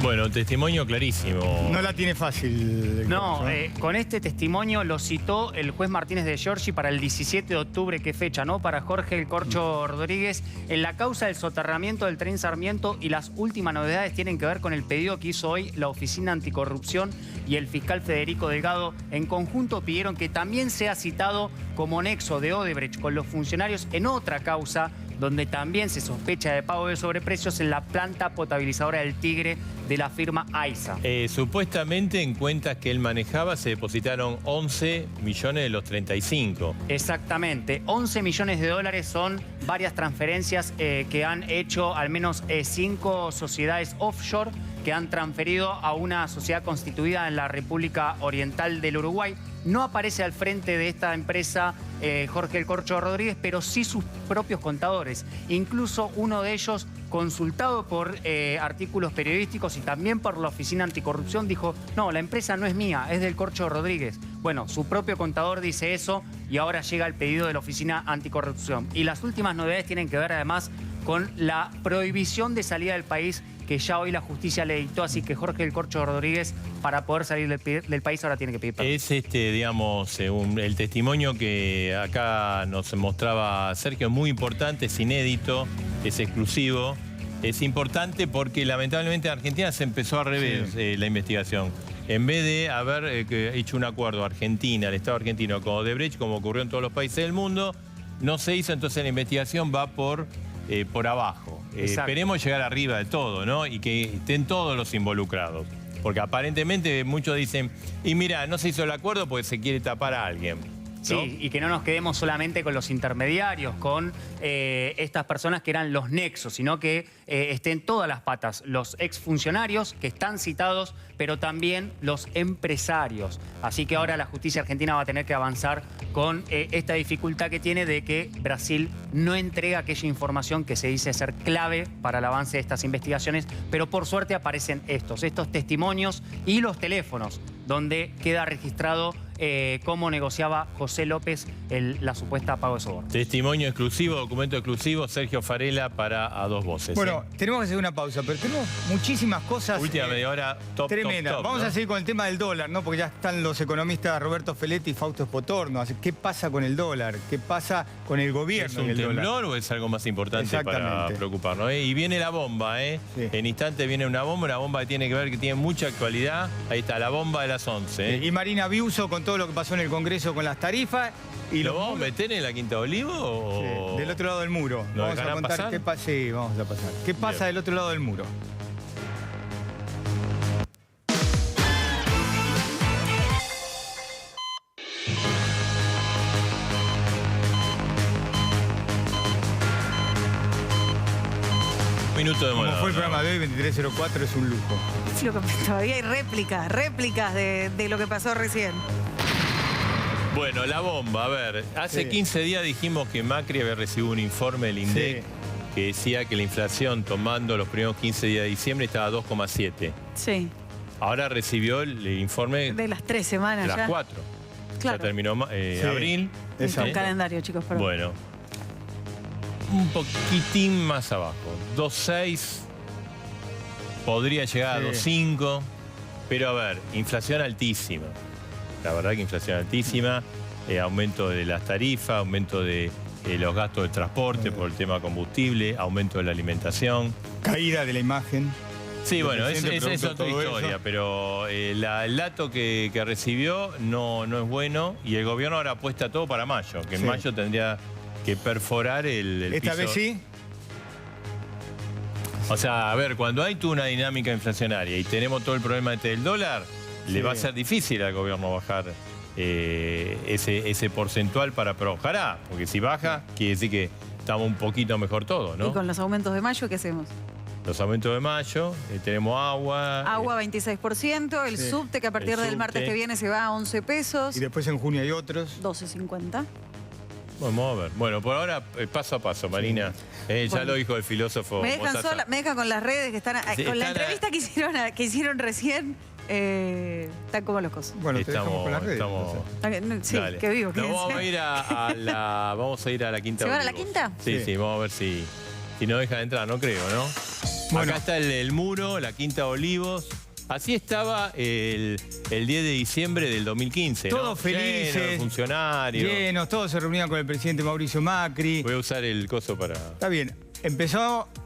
Speaker 1: Bueno, testimonio clarísimo.
Speaker 2: No la tiene fácil.
Speaker 3: No, con este testimonio lo citó el juez Martínez de Giorgi para el 17 de octubre, ¿qué fecha, no? Para Jorge el Corcho Rodríguez, en la causa del soterramiento del tren Sarmiento, y las últimas novedades tienen que ver con el pedido que hizo hoy la Oficina Anticorrupción y el fiscal Federico Delgado. En conjunto pidieron que también sea citado como nexo de Odebrecht con los funcionarios en otra causa, donde también se sospecha de pago de sobreprecios en la planta potabilizadora del Tigre de la firma AISA.
Speaker 1: Supuestamente en cuentas que él manejaba se depositaron 11 millones de los 35.
Speaker 3: Exactamente, 11 millones de dólares son varias transferencias que han hecho al menos 5 sociedades offshore que han transferido a una sociedad constituida en la República Oriental del Uruguay. No aparece al frente de esta empresa Jorge el Corcho Rodríguez, pero sí sus propios contadores. Incluso uno de ellos, consultado por artículos periodísticos y también por la Oficina Anticorrupción, dijo, no, la empresa no es mía, es del Corcho Rodríguez. Bueno, su propio contador dice eso y ahora llega el pedido de la Oficina Anticorrupción. Y las últimas novedades tienen que ver además con la prohibición de salida del país que ya hoy la justicia le dictó, así que Jorge el Corcho Rodríguez, para poder salir del país, ahora tiene que pedir permiso.
Speaker 1: Es digamos, el testimonio que acá nos mostraba Sergio, muy importante, es inédito, es exclusivo. Es importante porque lamentablemente en Argentina se empezó al revés la investigación. En vez de haber hecho un acuerdo Argentina, el Estado argentino con Odebrecht, como ocurrió en todos los países del mundo, no se hizo, entonces la investigación va por abajo. Esperemos llegar arriba de todo, ¿no? Y que estén todos los involucrados. Porque aparentemente muchos dicen, y mira, no se hizo el acuerdo porque se quiere tapar a alguien, ¿no?
Speaker 3: Sí, y que no nos quedemos solamente con los intermediarios, con estas personas que eran los nexos, sino que estén todas las patas, los exfuncionarios que están citados, pero también los empresarios. Así que ahora la justicia argentina va a tener que avanzar con esta dificultad que tiene de que Brasil no entrega aquella información que se dice ser clave para el avance de estas investigaciones, pero por suerte aparecen estos testimonios y los teléfonos donde queda registrado cómo negociaba José López la supuesta pago de soborno.
Speaker 1: Testimonio exclusivo, documento exclusivo, Sergio Farela para A Dos Voces.
Speaker 2: Bueno, tenemos que hacer una pausa, pero tenemos muchísimas cosas.
Speaker 1: Última media hora, top,
Speaker 2: tremenda.
Speaker 1: top,
Speaker 2: Vamos
Speaker 1: ¿no?
Speaker 2: a seguir con el tema del dólar, ¿no? Porque ya están los economistas Roberto Feletti y Fausto Spotorno. ¿Qué pasa con el dólar? ¿Qué pasa con el
Speaker 1: ¿Es
Speaker 2: gobierno
Speaker 1: un
Speaker 2: en el dólar?
Speaker 1: temblor o es algo más importante para
Speaker 2: Exactamente.
Speaker 1: preocuparnos? Y viene la bomba, ¿eh?
Speaker 2: Sí.
Speaker 1: En instante viene una bomba que tiene que ver, que tiene mucha actualidad. Ahí está, la bomba de las 11. ¿eh?
Speaker 2: Y Marina Biuso con todo lo que pasó en el Congreso con las tarifas. Y
Speaker 1: ¿Lo
Speaker 2: los
Speaker 1: vamos a
Speaker 2: muros.
Speaker 1: meter en la Quinta Olivo o...?
Speaker 2: Sí, del otro lado del muro.
Speaker 1: ¿Nos
Speaker 2: Vamos a
Speaker 1: dejarán
Speaker 2: contar
Speaker 1: pasar?
Speaker 2: qué pasa. Sí, vamos a pasar. ¿Qué pasa
Speaker 1: Bien.
Speaker 2: del otro lado del muro?
Speaker 1: Minuto de
Speaker 2: Como
Speaker 1: moneda.
Speaker 2: fue el programa de hoy, 2304, es un lujo.
Speaker 4: Es lo que- todavía hay réplicas de lo que pasó recién.
Speaker 1: Bueno, la bomba, a ver, hace
Speaker 2: Sí.
Speaker 1: 15 días dijimos que Macri había recibido un informe del INDEC
Speaker 2: Sí.
Speaker 1: que decía que la inflación tomando los primeros 15 días de diciembre estaba a 2,7.
Speaker 4: Sí,
Speaker 1: Ahora recibió el informe
Speaker 4: de las 3 semanas
Speaker 1: de
Speaker 4: ya.
Speaker 1: las 4.
Speaker 4: Claro.
Speaker 1: Ya terminó
Speaker 2: Sí.
Speaker 1: abril.
Speaker 2: Exacto.
Speaker 4: Un calendario, chicos, perdón.
Speaker 1: Bueno, un poquitín más abajo. 2,6. Podría llegar a
Speaker 2: Sí.
Speaker 1: 2,5. Pero a ver, inflación altísima. La verdad que inflación altísima. Aumento de las tarifas, aumento de los gastos de transporte por el tema combustible, aumento de la alimentación.
Speaker 2: Caída de la imagen.
Speaker 1: Sí,
Speaker 2: del
Speaker 1: bueno,
Speaker 2: presidente,
Speaker 1: esa es
Speaker 2: producto
Speaker 1: otra
Speaker 2: de todo
Speaker 1: historia,
Speaker 2: eso.
Speaker 1: pero el dato que recibió no es bueno y el gobierno ahora apuesta todo para mayo, que en
Speaker 2: Sí.
Speaker 1: mayo tendría que perforar el
Speaker 2: Esta
Speaker 1: piso.
Speaker 2: vez sí.
Speaker 1: O sea, a ver, cuando hay tú una dinámica inflacionaria y tenemos todo el problema del dólar, le
Speaker 2: Sí.
Speaker 1: va a ser difícil al gobierno bajar ese porcentual pero ojalá, porque si baja, quiere decir que estamos un poquito mejor todos,
Speaker 4: ¿Y
Speaker 1: ¿no?
Speaker 4: con los aumentos de mayo qué hacemos?
Speaker 1: Los aumentos de mayo, tenemos agua.
Speaker 4: Agua 26%, el
Speaker 2: Sí.
Speaker 4: subte que a partir
Speaker 1: El
Speaker 4: del martes
Speaker 1: subte.
Speaker 4: que viene se va a 11 pesos,
Speaker 2: Y después en junio hay otros.
Speaker 4: 12.50.
Speaker 1: Vamos a ver. Bueno, por ahora, paso a paso, Marina. Ya
Speaker 4: Bueno.
Speaker 1: lo dijo el filósofo.
Speaker 4: Me dejan
Speaker 1: Mostaza.
Speaker 4: sola, me dejan con las redes que están...
Speaker 1: Sí,
Speaker 4: con la
Speaker 1: están
Speaker 4: entrevista que hicieron recién, están como locos.
Speaker 2: Bueno, te dejamos con las redes. entonces.
Speaker 4: Sí,
Speaker 1: Dale.
Speaker 4: que vivo.
Speaker 1: No,
Speaker 4: quédense.
Speaker 1: vamos a ir a la Quinta
Speaker 4: ¿Se van a la
Speaker 1: Olivos.
Speaker 4: Quinta?
Speaker 1: Sí,
Speaker 2: Sí.
Speaker 1: sí, vamos a ver si nos dejan entrar, no creo, ¿no?
Speaker 2: Bueno.
Speaker 1: Acá está el muro, la Quinta Olivos. Así estaba el 10 de diciembre del 2015, ¿no?
Speaker 2: Todos felices.
Speaker 1: Lleno de funcionarios.
Speaker 2: Llenos, todos se reunían con el presidente Mauricio Macri.
Speaker 1: Voy a usar el coso para...
Speaker 2: Está bien.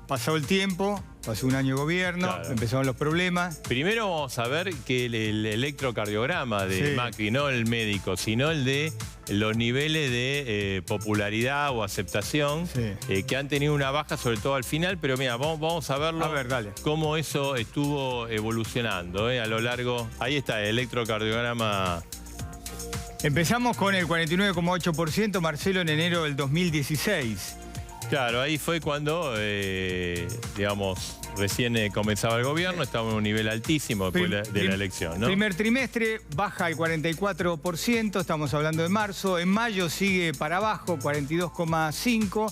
Speaker 2: Pasó el tiempo, pasó un año de gobierno,
Speaker 1: Claro.
Speaker 2: empezaron los problemas.
Speaker 1: Primero vamos a ver que el electrocardiograma de
Speaker 2: Sí.
Speaker 1: Macri, no el médico, sino el de los niveles de popularidad o aceptación
Speaker 2: Sí.
Speaker 1: que han tenido una baja, sobre todo al final, pero mira, vamos a verlo,
Speaker 2: A ver, dale.
Speaker 1: cómo eso estuvo evolucionando a lo largo. Ahí está el electrocardiograma.
Speaker 2: Empezamos con el 49,8%, Marcelo, en enero del 2016.
Speaker 1: Claro, ahí fue cuando, digamos, recién comenzaba el gobierno, estaba en un nivel altísimo después de la elección, ¿no?
Speaker 2: Primer trimestre baja al 44%, estamos hablando de marzo. En mayo sigue para abajo, 42,5%.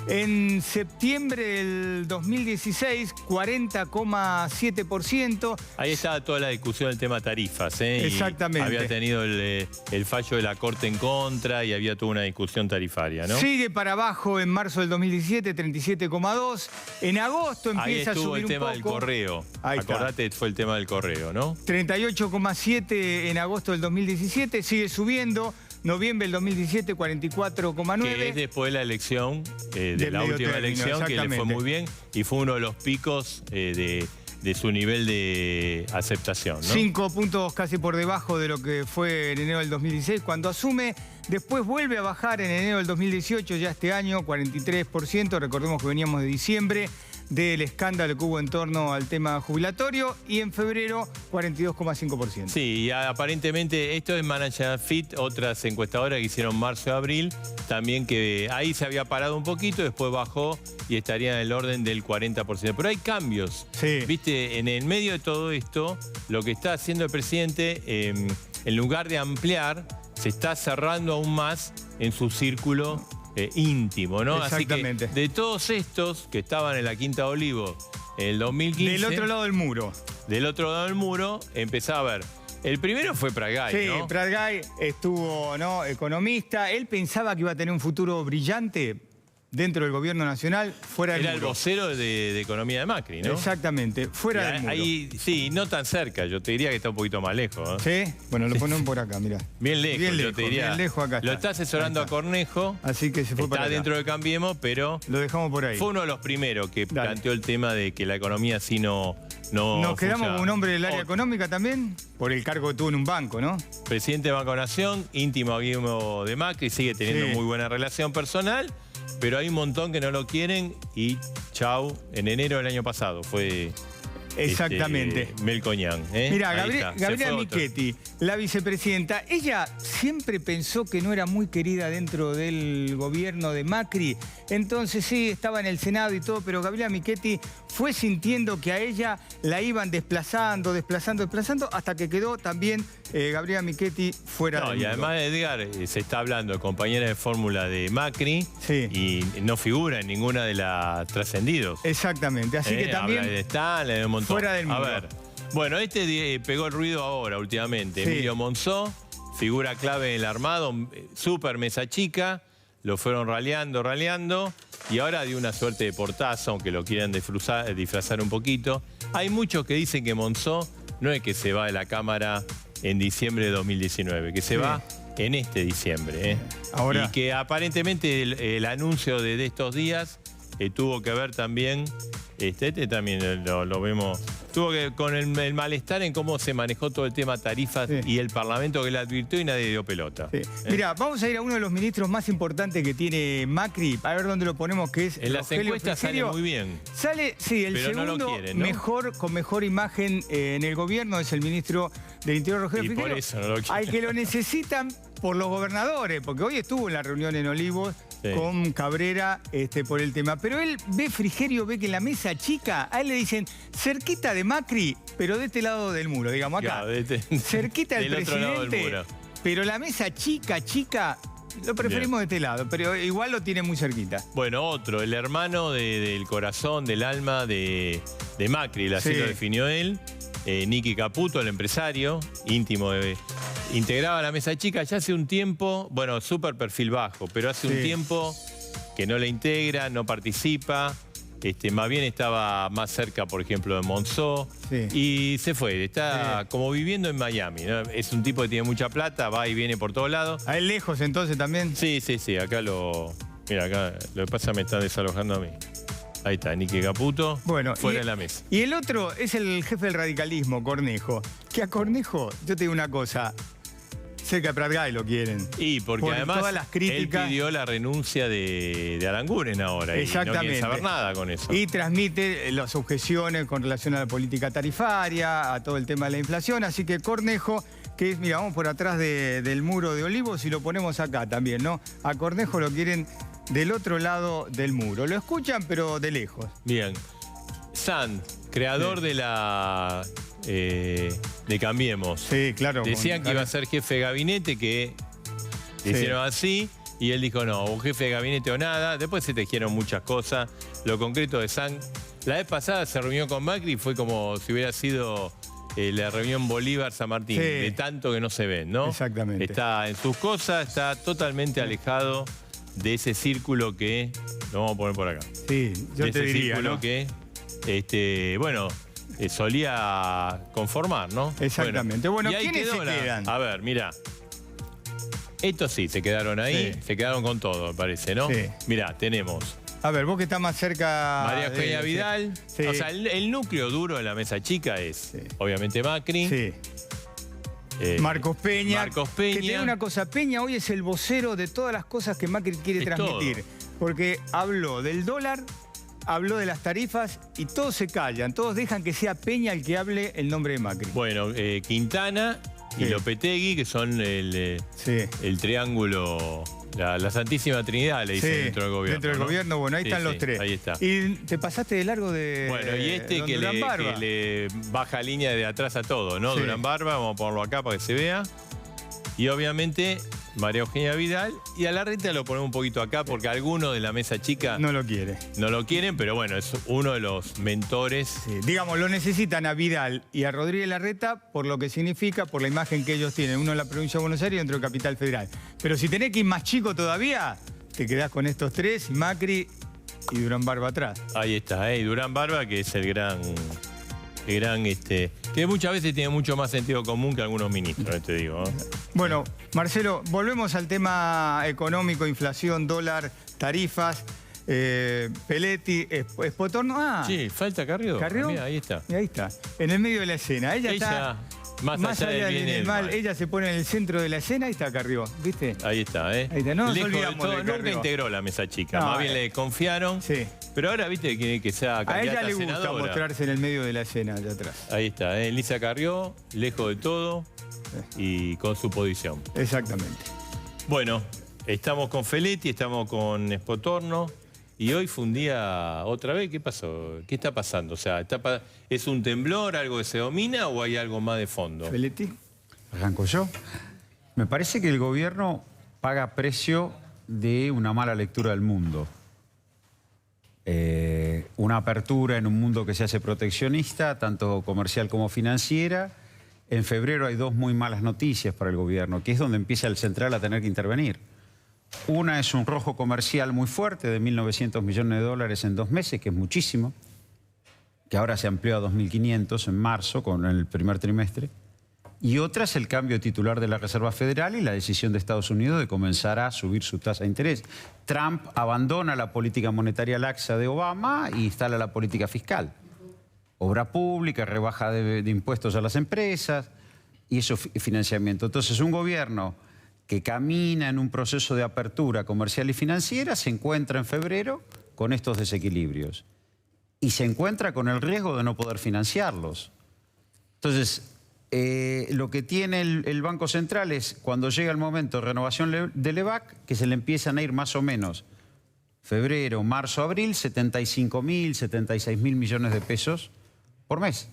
Speaker 2: En septiembre del 2016, 40,7%.
Speaker 1: Ahí estaba toda la discusión del tema tarifas, ¿eh? Y
Speaker 2: Exactamente.
Speaker 1: había tenido el fallo de la Corte en contra y había toda una discusión tarifaria, ¿no?
Speaker 2: Sigue para abajo en marzo del 2017, 37,2%. En agosto
Speaker 1: Ahí
Speaker 2: empieza a
Speaker 1: estuvo
Speaker 2: subir
Speaker 1: el
Speaker 2: un
Speaker 1: tema
Speaker 2: poco.
Speaker 1: del correo.
Speaker 2: Ahí está.
Speaker 1: Acordate, fue el tema del correo, ¿no?
Speaker 2: 38,7% en agosto del 2017, sigue subiendo. Noviembre del 2017, 44,9%.
Speaker 1: Que es después de la elección, de
Speaker 2: Del
Speaker 1: la
Speaker 2: medio
Speaker 1: última
Speaker 2: término,
Speaker 1: elección, que le fue
Speaker 2: exactamente.
Speaker 1: muy bien y fue uno de los picos de su nivel de aceptación, ¿no?
Speaker 2: 5 puntos casi por debajo de lo que fue en enero del 2016 cuando asume. Después vuelve a bajar en enero del 2018, ya este año, 43%. Recordemos que veníamos de diciembre del escándalo que hubo en torno al tema jubilatorio. Y en febrero, 42,5%.
Speaker 1: Sí, y aparentemente esto es Manager Fit, otras encuestadoras que hicieron marzo y abril, también que ahí se había parado un poquito, después bajó y estaría en el orden del 40%. Pero hay cambios.
Speaker 2: Sí.
Speaker 1: Viste, en el medio de todo esto, lo que está haciendo el presidente, en lugar de ampliar, se está cerrando aún más en su círculo íntimo, ¿no?
Speaker 2: Exactamente.
Speaker 1: Así que de todos estos que estaban en la Quinta Olivo en el 2015...
Speaker 2: Del otro lado del muro.
Speaker 1: Del otro lado del muro empezaba a ver El primero fue Pratgay,
Speaker 2: Sí,
Speaker 1: ¿no?
Speaker 2: Pratgay estuvo, ¿no?, economista. Él pensaba que iba a tener un futuro brillante dentro del gobierno nacional, fuera del
Speaker 1: Era el
Speaker 2: muro.
Speaker 1: vocero de economía de Macri, ¿no?
Speaker 2: Exactamente, fuera del muro.
Speaker 1: Ahí, sí, no tan cerca, yo te diría que está un poquito más lejos. ¿eh?
Speaker 2: ¿Sí? Bueno, lo ponemos por acá, mirá.
Speaker 1: Bien lejos,
Speaker 2: Bien
Speaker 1: yo
Speaker 2: lejos,
Speaker 1: te diría.
Speaker 2: bien lejos acá
Speaker 1: Lo
Speaker 2: está.
Speaker 1: está asesorando
Speaker 2: Ahí
Speaker 1: a
Speaker 2: está.
Speaker 1: Cornejo.
Speaker 2: Así que se fue para
Speaker 1: Está
Speaker 2: acá.
Speaker 1: dentro de Cambiemos, pero
Speaker 2: Lo dejamos por ahí.
Speaker 1: fue uno de los primeros que
Speaker 2: Dale.
Speaker 1: planteó el tema de que la economía así no
Speaker 2: Nos quedamos
Speaker 1: funciona.
Speaker 2: con un hombre del área
Speaker 1: Otro.
Speaker 2: económica también, por el cargo que tuvo en un banco, ¿no?
Speaker 1: Presidente de Banco Nación, íntimo amigo de Macri, sigue teniendo
Speaker 2: Sí.
Speaker 1: muy buena relación personal, pero hay un montón que no lo quieren y chau, en enero del año pasado fue
Speaker 2: Exactamente.
Speaker 1: Melcoñán.
Speaker 2: Mira,
Speaker 1: Ahí está, se
Speaker 2: Gabriela
Speaker 1: fue otro.
Speaker 2: Michetti, la vicepresidenta, ella siempre pensó que no era muy querida dentro del gobierno de Macri. Entonces sí, estaba en el Senado y todo, pero Gabriela Michetti fue sintiendo que a ella la iban desplazando, hasta que quedó también Gabriela Michetti fuera
Speaker 1: No,
Speaker 2: del
Speaker 1: y
Speaker 2: muro.
Speaker 1: además Edgar se está hablando de compañera de fórmula de Macri
Speaker 2: Sí.
Speaker 1: y no figura en ninguna de las trascendidos.
Speaker 2: Exactamente, así que también
Speaker 1: Habla de Stalin, de un montón.
Speaker 2: fuera del
Speaker 1: A
Speaker 2: muro.
Speaker 1: ver, bueno, pegó el ruido ahora últimamente.
Speaker 2: Sí.
Speaker 1: Emilio Monzó, figura clave en el armado, súper mesa chica, lo fueron raleando, y ahora dio una suerte de portazo, aunque lo quieran disfrazar un poquito. Hay muchos que dicen que Monzó no es que se va de la Cámara en diciembre de 2019, que se
Speaker 2: Sí.
Speaker 1: va en este diciembre.
Speaker 2: Ahora.
Speaker 1: Y que aparentemente el anuncio de estos días tuvo que ver también, este también lo vemos, tuvo que ver con el malestar en cómo se manejó todo el tema tarifas
Speaker 2: Sí.
Speaker 1: y el Parlamento que le advirtió y nadie dio pelota.
Speaker 2: Sí. Mira, vamos a ir a uno de los ministros más importantes que tiene Macri, a ver dónde lo ponemos, que es
Speaker 1: En las
Speaker 2: Rogelio
Speaker 1: encuestas sale
Speaker 2: Frigerio.
Speaker 1: muy bien.
Speaker 2: Sale, sí, el
Speaker 1: Pero no lo
Speaker 2: segundo
Speaker 1: quieren, ¿no?
Speaker 2: con mejor imagen en el gobierno es el ministro del Interior, Rogelio
Speaker 1: Y por
Speaker 2: Frigerio.
Speaker 1: eso no lo quieren.
Speaker 2: Al que lo necesitan por los gobernadores, porque hoy estuvo en la reunión en Olivos
Speaker 1: Sí.
Speaker 2: con Cabrera por el tema. Pero él Frigerio ve que en la mesa chica, a él le dicen cerquita de Macri, pero de este lado del muro, digamos acá.
Speaker 1: Claro,
Speaker 2: Cerquita del
Speaker 1: otro lado del
Speaker 2: presidente,
Speaker 1: muro.
Speaker 2: pero la mesa chica, lo preferimos de este lado, pero igual lo tiene muy cerquita.
Speaker 1: Bueno, otro, el hermano del corazón, del alma de Macri, así
Speaker 2: Sí.
Speaker 1: lo definió él. Nicky Caputo, el empresario, íntimo integraba la mesa chica ya hace un tiempo, bueno, súper perfil bajo, pero hace un
Speaker 2: Sí.
Speaker 1: tiempo que no la integra, no participa, más bien estaba más cerca, por ejemplo, de Monzó,
Speaker 2: Sí.
Speaker 1: y se fue, está
Speaker 2: Sí.
Speaker 1: como viviendo en Miami, ¿no? Es un tipo que tiene mucha plata, va y viene por todos lados.
Speaker 2: A él lejos entonces también.
Speaker 1: Sí, acá mira, acá lo que pasa me está desalojando a mí. Ahí está, Nicky Caputo,
Speaker 2: Bueno,
Speaker 1: fuera de la mesa.
Speaker 2: Y el otro es el jefe del radicalismo, Cornejo. Que a Cornejo, yo te digo una cosa, cerca de Pratgay lo quieren.
Speaker 1: Y porque
Speaker 2: Por
Speaker 1: además
Speaker 2: todas las críticas.
Speaker 1: él pidió la renuncia de Aranguren ahora y no
Speaker 2: Exactamente.
Speaker 1: quiere saber nada con eso.
Speaker 2: Y transmite las objeciones con relación a la política tarifaria, a todo el tema de la inflación. Así que Cornejo, que es, mira, vamos por atrás del muro de Olivos y lo ponemos acá también, ¿no? A Cornejo lo quieren del otro lado del muro. Lo escuchan, pero de lejos.
Speaker 1: Bien. Sand, creador de la de Cambiemos.
Speaker 2: Sí, claro.
Speaker 1: Decían que iba a ser jefe de gabinete, que
Speaker 2: Sí.
Speaker 1: hicieron así, y él dijo no, o jefe de gabinete o nada. Después se tejieron muchas cosas. Lo concreto de Sand, la vez pasada se reunió con Macri y fue como si hubiera sido la reunión Bolívar-San Martín,
Speaker 2: Sí.
Speaker 1: de tanto que no se ven, ¿no?
Speaker 2: Exactamente.
Speaker 1: Está en sus cosas, está totalmente alejado de ese círculo que, lo vamos a poner por acá,
Speaker 2: Sí, yo
Speaker 1: de
Speaker 2: te
Speaker 1: ese
Speaker 2: diría,
Speaker 1: círculo
Speaker 2: ¿no?
Speaker 1: que, bueno, solía conformar, ¿no?
Speaker 2: Exactamente. Bueno,
Speaker 1: y ahí
Speaker 2: ¿quiénes
Speaker 1: quedó
Speaker 2: se quedan?
Speaker 1: A ver, mira. Estos sí, se quedaron ahí,
Speaker 2: Sí.
Speaker 1: se quedaron con todo, me parece, ¿no?
Speaker 2: Sí.
Speaker 1: Mirá, tenemos
Speaker 2: A ver, vos que estás más cerca...
Speaker 1: María
Speaker 2: de-
Speaker 1: Eugenia Vidal.
Speaker 2: Sí.
Speaker 1: O sea, el núcleo duro de la mesa chica es,
Speaker 2: Sí.
Speaker 1: obviamente, Macri.
Speaker 2: Sí.
Speaker 1: eh,
Speaker 2: Marcos Peña.
Speaker 1: Marcos Peña.
Speaker 2: Que te digo una cosa, Peña hoy es el vocero de todas las cosas que Macri quiere
Speaker 1: Es
Speaker 2: transmitir. Porque habló del dólar, habló de las tarifas y todos se callan, todos dejan que sea Peña el que hable el nombre de Macri.
Speaker 1: Bueno, Quintana y
Speaker 2: Sí.
Speaker 1: Lopetegui, que son
Speaker 2: Sí.
Speaker 1: el triángulo, la Santísima Trinidad, le dicen
Speaker 2: Sí,
Speaker 1: dentro del gobierno.
Speaker 2: Dentro del
Speaker 1: ¿no?
Speaker 2: gobierno, bueno, ahí
Speaker 1: Sí,
Speaker 2: están los
Speaker 1: sí,
Speaker 2: tres.
Speaker 1: Ahí está.
Speaker 2: Y te pasaste de largo de.
Speaker 1: Bueno, y
Speaker 2: don
Speaker 1: que
Speaker 2: Durán Barba.
Speaker 1: le baja línea de atrás a todo, ¿no?
Speaker 2: Sí.
Speaker 1: Durán Barba, vamos a ponerlo acá para que se vea. Y obviamente María Eugenia Vidal, y a Larreta lo ponemos un poquito acá porque algunos de la mesa chica
Speaker 2: No lo quiere.
Speaker 1: no lo quieren, pero bueno, es uno de los mentores.
Speaker 2: Sí, digamos, lo necesitan a Vidal y a Rodríguez Larreta por lo que significa, por la imagen que ellos tienen. Uno en la provincia de Buenos Aires y otro en Capital Federal. Pero si tenés que ir más chico todavía, te quedás con estos tres, y Macri y Durán Barba atrás.
Speaker 1: Ahí está, y Durán Barba, que es el gran que muchas veces tiene mucho más sentido común que algunos ministros, te digo.
Speaker 2: Bueno, Marcelo, volvemos al tema económico, inflación, dólar, tarifas, Peletti, Espotorno. Ah,
Speaker 1: Sí, falta Carrió.
Speaker 2: ¿Carrió?
Speaker 1: Mira, ahí está.
Speaker 2: Y ahí está, en el medio de la escena. Ella está
Speaker 1: más allá del bien y del mal.
Speaker 2: Ella se pone en el centro de la escena y está Carrió, ¿viste?
Speaker 1: Ahí está, ¿eh?
Speaker 2: Ahí está, no nos
Speaker 1: Lejos de
Speaker 2: olvidamos
Speaker 1: todo,
Speaker 2: de
Speaker 1: nunca
Speaker 2: Carrió.
Speaker 1: integró la mesa chica,
Speaker 2: No,
Speaker 1: más bien le confiaron.
Speaker 2: Sí.
Speaker 1: Pero ahora, viste, que sea
Speaker 2: A
Speaker 1: candidata
Speaker 2: ella le gusta
Speaker 1: senadora.
Speaker 2: mostrarse en el medio de la escena allá atrás.
Speaker 1: Ahí está, Elisa Carrió, lejos de todo y con su posición.
Speaker 2: Exactamente.
Speaker 1: Bueno, estamos con Feletti, estamos con Espotorno y hoy fue un día otra vez. ¿Qué pasó? ¿Qué está pasando? O sea, ¿es un temblor, algo que se domina o hay algo más de fondo?
Speaker 2: Feletti.
Speaker 7: Arranco yo. Me parece que el gobierno paga precio de una mala lectura del mundo. Una apertura en un mundo que se hace proteccionista, tanto comercial como financiera. En febrero hay dos muy malas noticias para el gobierno, que es donde empieza el central a tener que intervenir. Una es un rojo comercial muy fuerte de 1.900 millones de dólares en 2 meses, que es muchísimo, que ahora se amplió a 2.500 en marzo, con el primer trimestre. Y otra es el cambio de titular de la Reserva Federal y la decisión de Estados Unidos de comenzar a subir su tasa de interés. Trump abandona la política monetaria laxa de Obama y instala la política fiscal. Obra pública, rebaja de impuestos a las empresas y eso financiamiento. Entonces, un gobierno que camina en un proceso de apertura comercial y financiera se encuentra en febrero con estos desequilibrios y se encuentra con el riesgo de no poder financiarlos. Entonces, lo que tiene el Banco Central es, cuando llega el momento de renovación del EVAC, que se le empiezan a ir más o menos febrero, marzo, abril, 75.000, 76.000 millones de pesos por mes.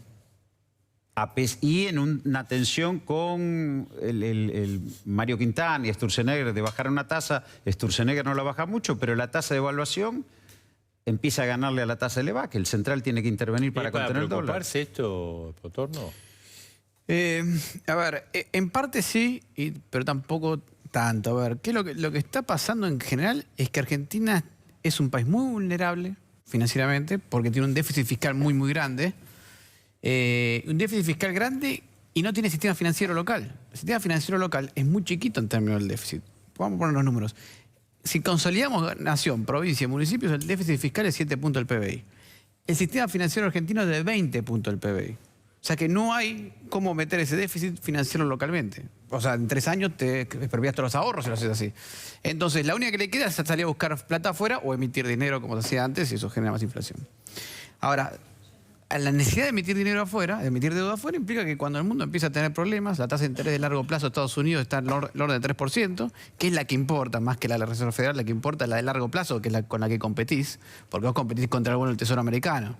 Speaker 7: Y en una tensión con el Mario Quintana y Sturzenegger de bajar una tasa. Sturzenegger no la baja mucho, pero la tasa de evaluación empieza a ganarle a la tasa del EVAC. El central tiene que intervenir para contener el dólar.
Speaker 1: ¿Preocuparse esto, Espotorno?
Speaker 8: A ver, en parte sí, pero tampoco tanto. A ver, ¿qué es lo que está pasando en general? Es que Argentina es un país muy vulnerable financieramente porque tiene un déficit fiscal muy, muy grande. Un déficit fiscal grande y no tiene sistema financiero local. El sistema financiero local es muy chiquito en términos del déficit. Vamos a poner los números. Si consolidamos nación, provincia y municipios, el déficit fiscal es 7 puntos del PBI. El sistema financiero argentino es de 20 puntos del PBI. O sea que no hay cómo meter ese déficit financiero localmente. O sea, en 3 años te expropias todos los ahorros si lo haces así. Entonces, la única que le queda es salir a buscar plata afuera o emitir dinero como se hacía antes y eso genera más inflación. Ahora, la necesidad de emitir dinero afuera, de emitir deuda afuera, implica que cuando el mundo empieza a tener problemas, la tasa de interés de largo plazo de Estados Unidos está en el orden de 3%, que es la que importa, más que la de la Reserva Federal, la que importa es la de largo plazo, que es la con la que competís, porque vos competís contra el bono del Tesoro americano.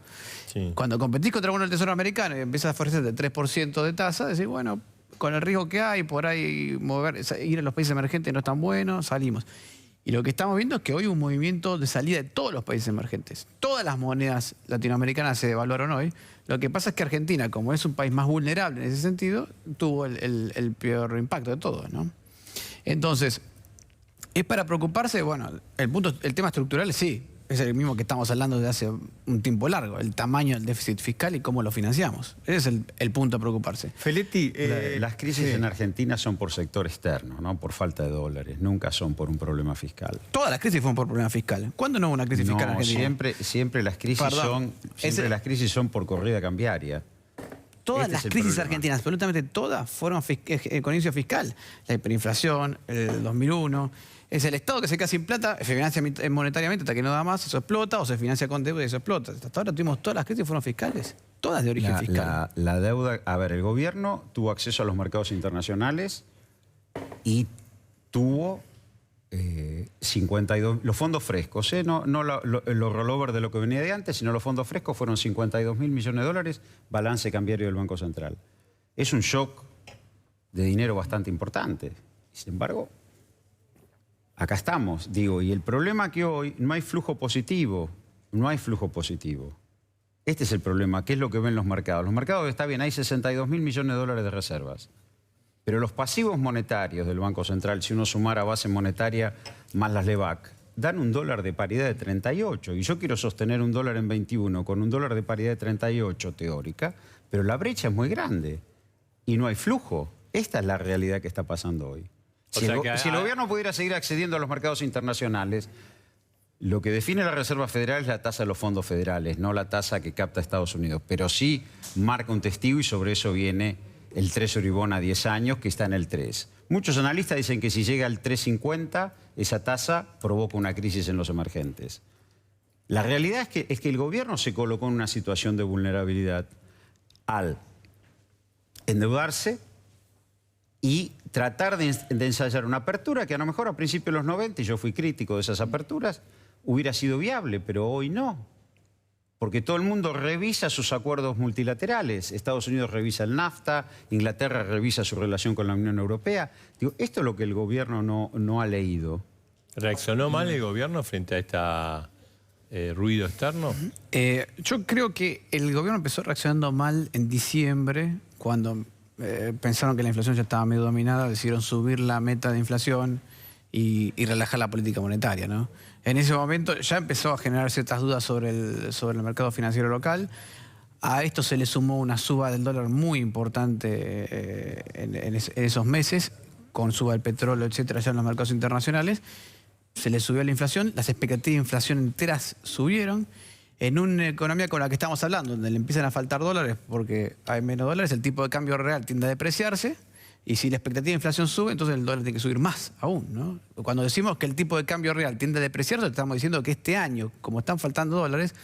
Speaker 1: Sí.
Speaker 8: Cuando competís contra el bono del Tesoro americano y empiezas a ofrecerte 3% de tasa, decís, bueno, con el riesgo que hay, por ahí ir a los países emergentes no es tan bueno, salimos. Y lo que estamos viendo es que hoy hay un movimiento de salida de todos los países emergentes. Todas las monedas latinoamericanas se devaluaron hoy. Lo que pasa es que Argentina, como es un país más vulnerable en ese sentido, tuvo el peor impacto de todo, ¿no? Entonces, ¿es para preocuparse? Bueno, el tema estructural sí, es el mismo que estamos hablando desde hace un tiempo largo, el tamaño del déficit fiscal y cómo lo financiamos. Ese es el punto a preocuparse.
Speaker 2: Feletti,
Speaker 7: Las crisis en Argentina son por sector externo, no por falta de dólares, nunca son por un problema fiscal.
Speaker 8: Todas las crisis fueron por problemas fiscales. ¿Cuándo no hubo una crisis fiscal en Argentina?
Speaker 7: Siempre las crisis son por corrida cambiaria.
Speaker 8: Todas
Speaker 7: Este
Speaker 8: las
Speaker 7: es el
Speaker 8: crisis
Speaker 7: problema.
Speaker 8: argentinas, absolutamente todas, fueron con inicio fiscal. La hiperinflación, el 2001. Es el Estado que se queda sin plata, se financia monetariamente hasta que no da más, eso explota, o se financia con deuda y eso explota. Hasta ahora tuvimos todas las crisis fueron fiscales, todas de origen fiscal.
Speaker 7: La deuda, a ver, el gobierno tuvo acceso a los mercados internacionales y tuvo 52, los fondos frescos, no los rollover de lo que venía de antes, sino los fondos frescos fueron 52.000 millones de dólares, balance cambiario del Banco Central. Es un shock de dinero bastante importante. Sin embargo, acá estamos, digo, y el problema que hoy no hay flujo positivo, no hay flujo positivo. Este es el problema, ¿qué es lo que ven los mercados? Los mercados, está bien, hay 62.000 millones de dólares de reservas, pero los pasivos monetarios del Banco Central, si uno sumara base monetaria más las LEVAC, dan un dólar de paridad de 38, y yo quiero sostener un dólar en 21 con un dólar de paridad de 38 teórica, pero la brecha es muy grande y no hay flujo. Esta es la realidad que está pasando hoy. Si el gobierno pudiera seguir accediendo a los mercados internacionales, lo que define la Reserva Federal es la tasa de los fondos federales, no la tasa que capta Estados Unidos. Pero sí marca un testigo y sobre eso viene el Treasury Bond a 10 años que está en el 3. Muchos analistas dicen que si llega al 3,50, esa tasa provoca una crisis en los emergentes. La realidad es que el gobierno se colocó en una situación de vulnerabilidad al endeudarse y tratar de ensayar una apertura que a lo mejor a principios de los 90, y yo fui crítico de esas aperturas, hubiera sido viable, pero hoy no. Porque todo el mundo revisa sus acuerdos multilaterales. Estados Unidos revisa el NAFTA, Inglaterra revisa su relación con la Unión Europea. Digo, esto es lo que el gobierno no ha leído.
Speaker 1: ¿Reaccionó mal el gobierno frente a este ruido externo?
Speaker 8: Yo creo que el gobierno empezó reaccionando mal en diciembre, cuando pensaron que la inflación ya estaba medio dominada, decidieron subir la meta de inflación y relajar la política monetaria, ¿no? En ese momento ya empezó a generar ciertas dudas sobre el mercado financiero local. A esto se le sumó una suba del dólar muy importante en esos meses, con suba del petróleo, etcétera, ya en los mercados internacionales. Se le subió la inflación, las expectativas de inflación enteras subieron. En una economía con la que estamos hablando, donde le empiezan a faltar dólares porque hay menos dólares, el tipo de cambio real tiende a depreciarse. Y si la expectativa de inflación sube, entonces el dólar tiene que subir más aún, ¿no? Cuando decimos que el tipo de cambio real tiende a depreciarse, estamos diciendo que este año, como están faltando dólares,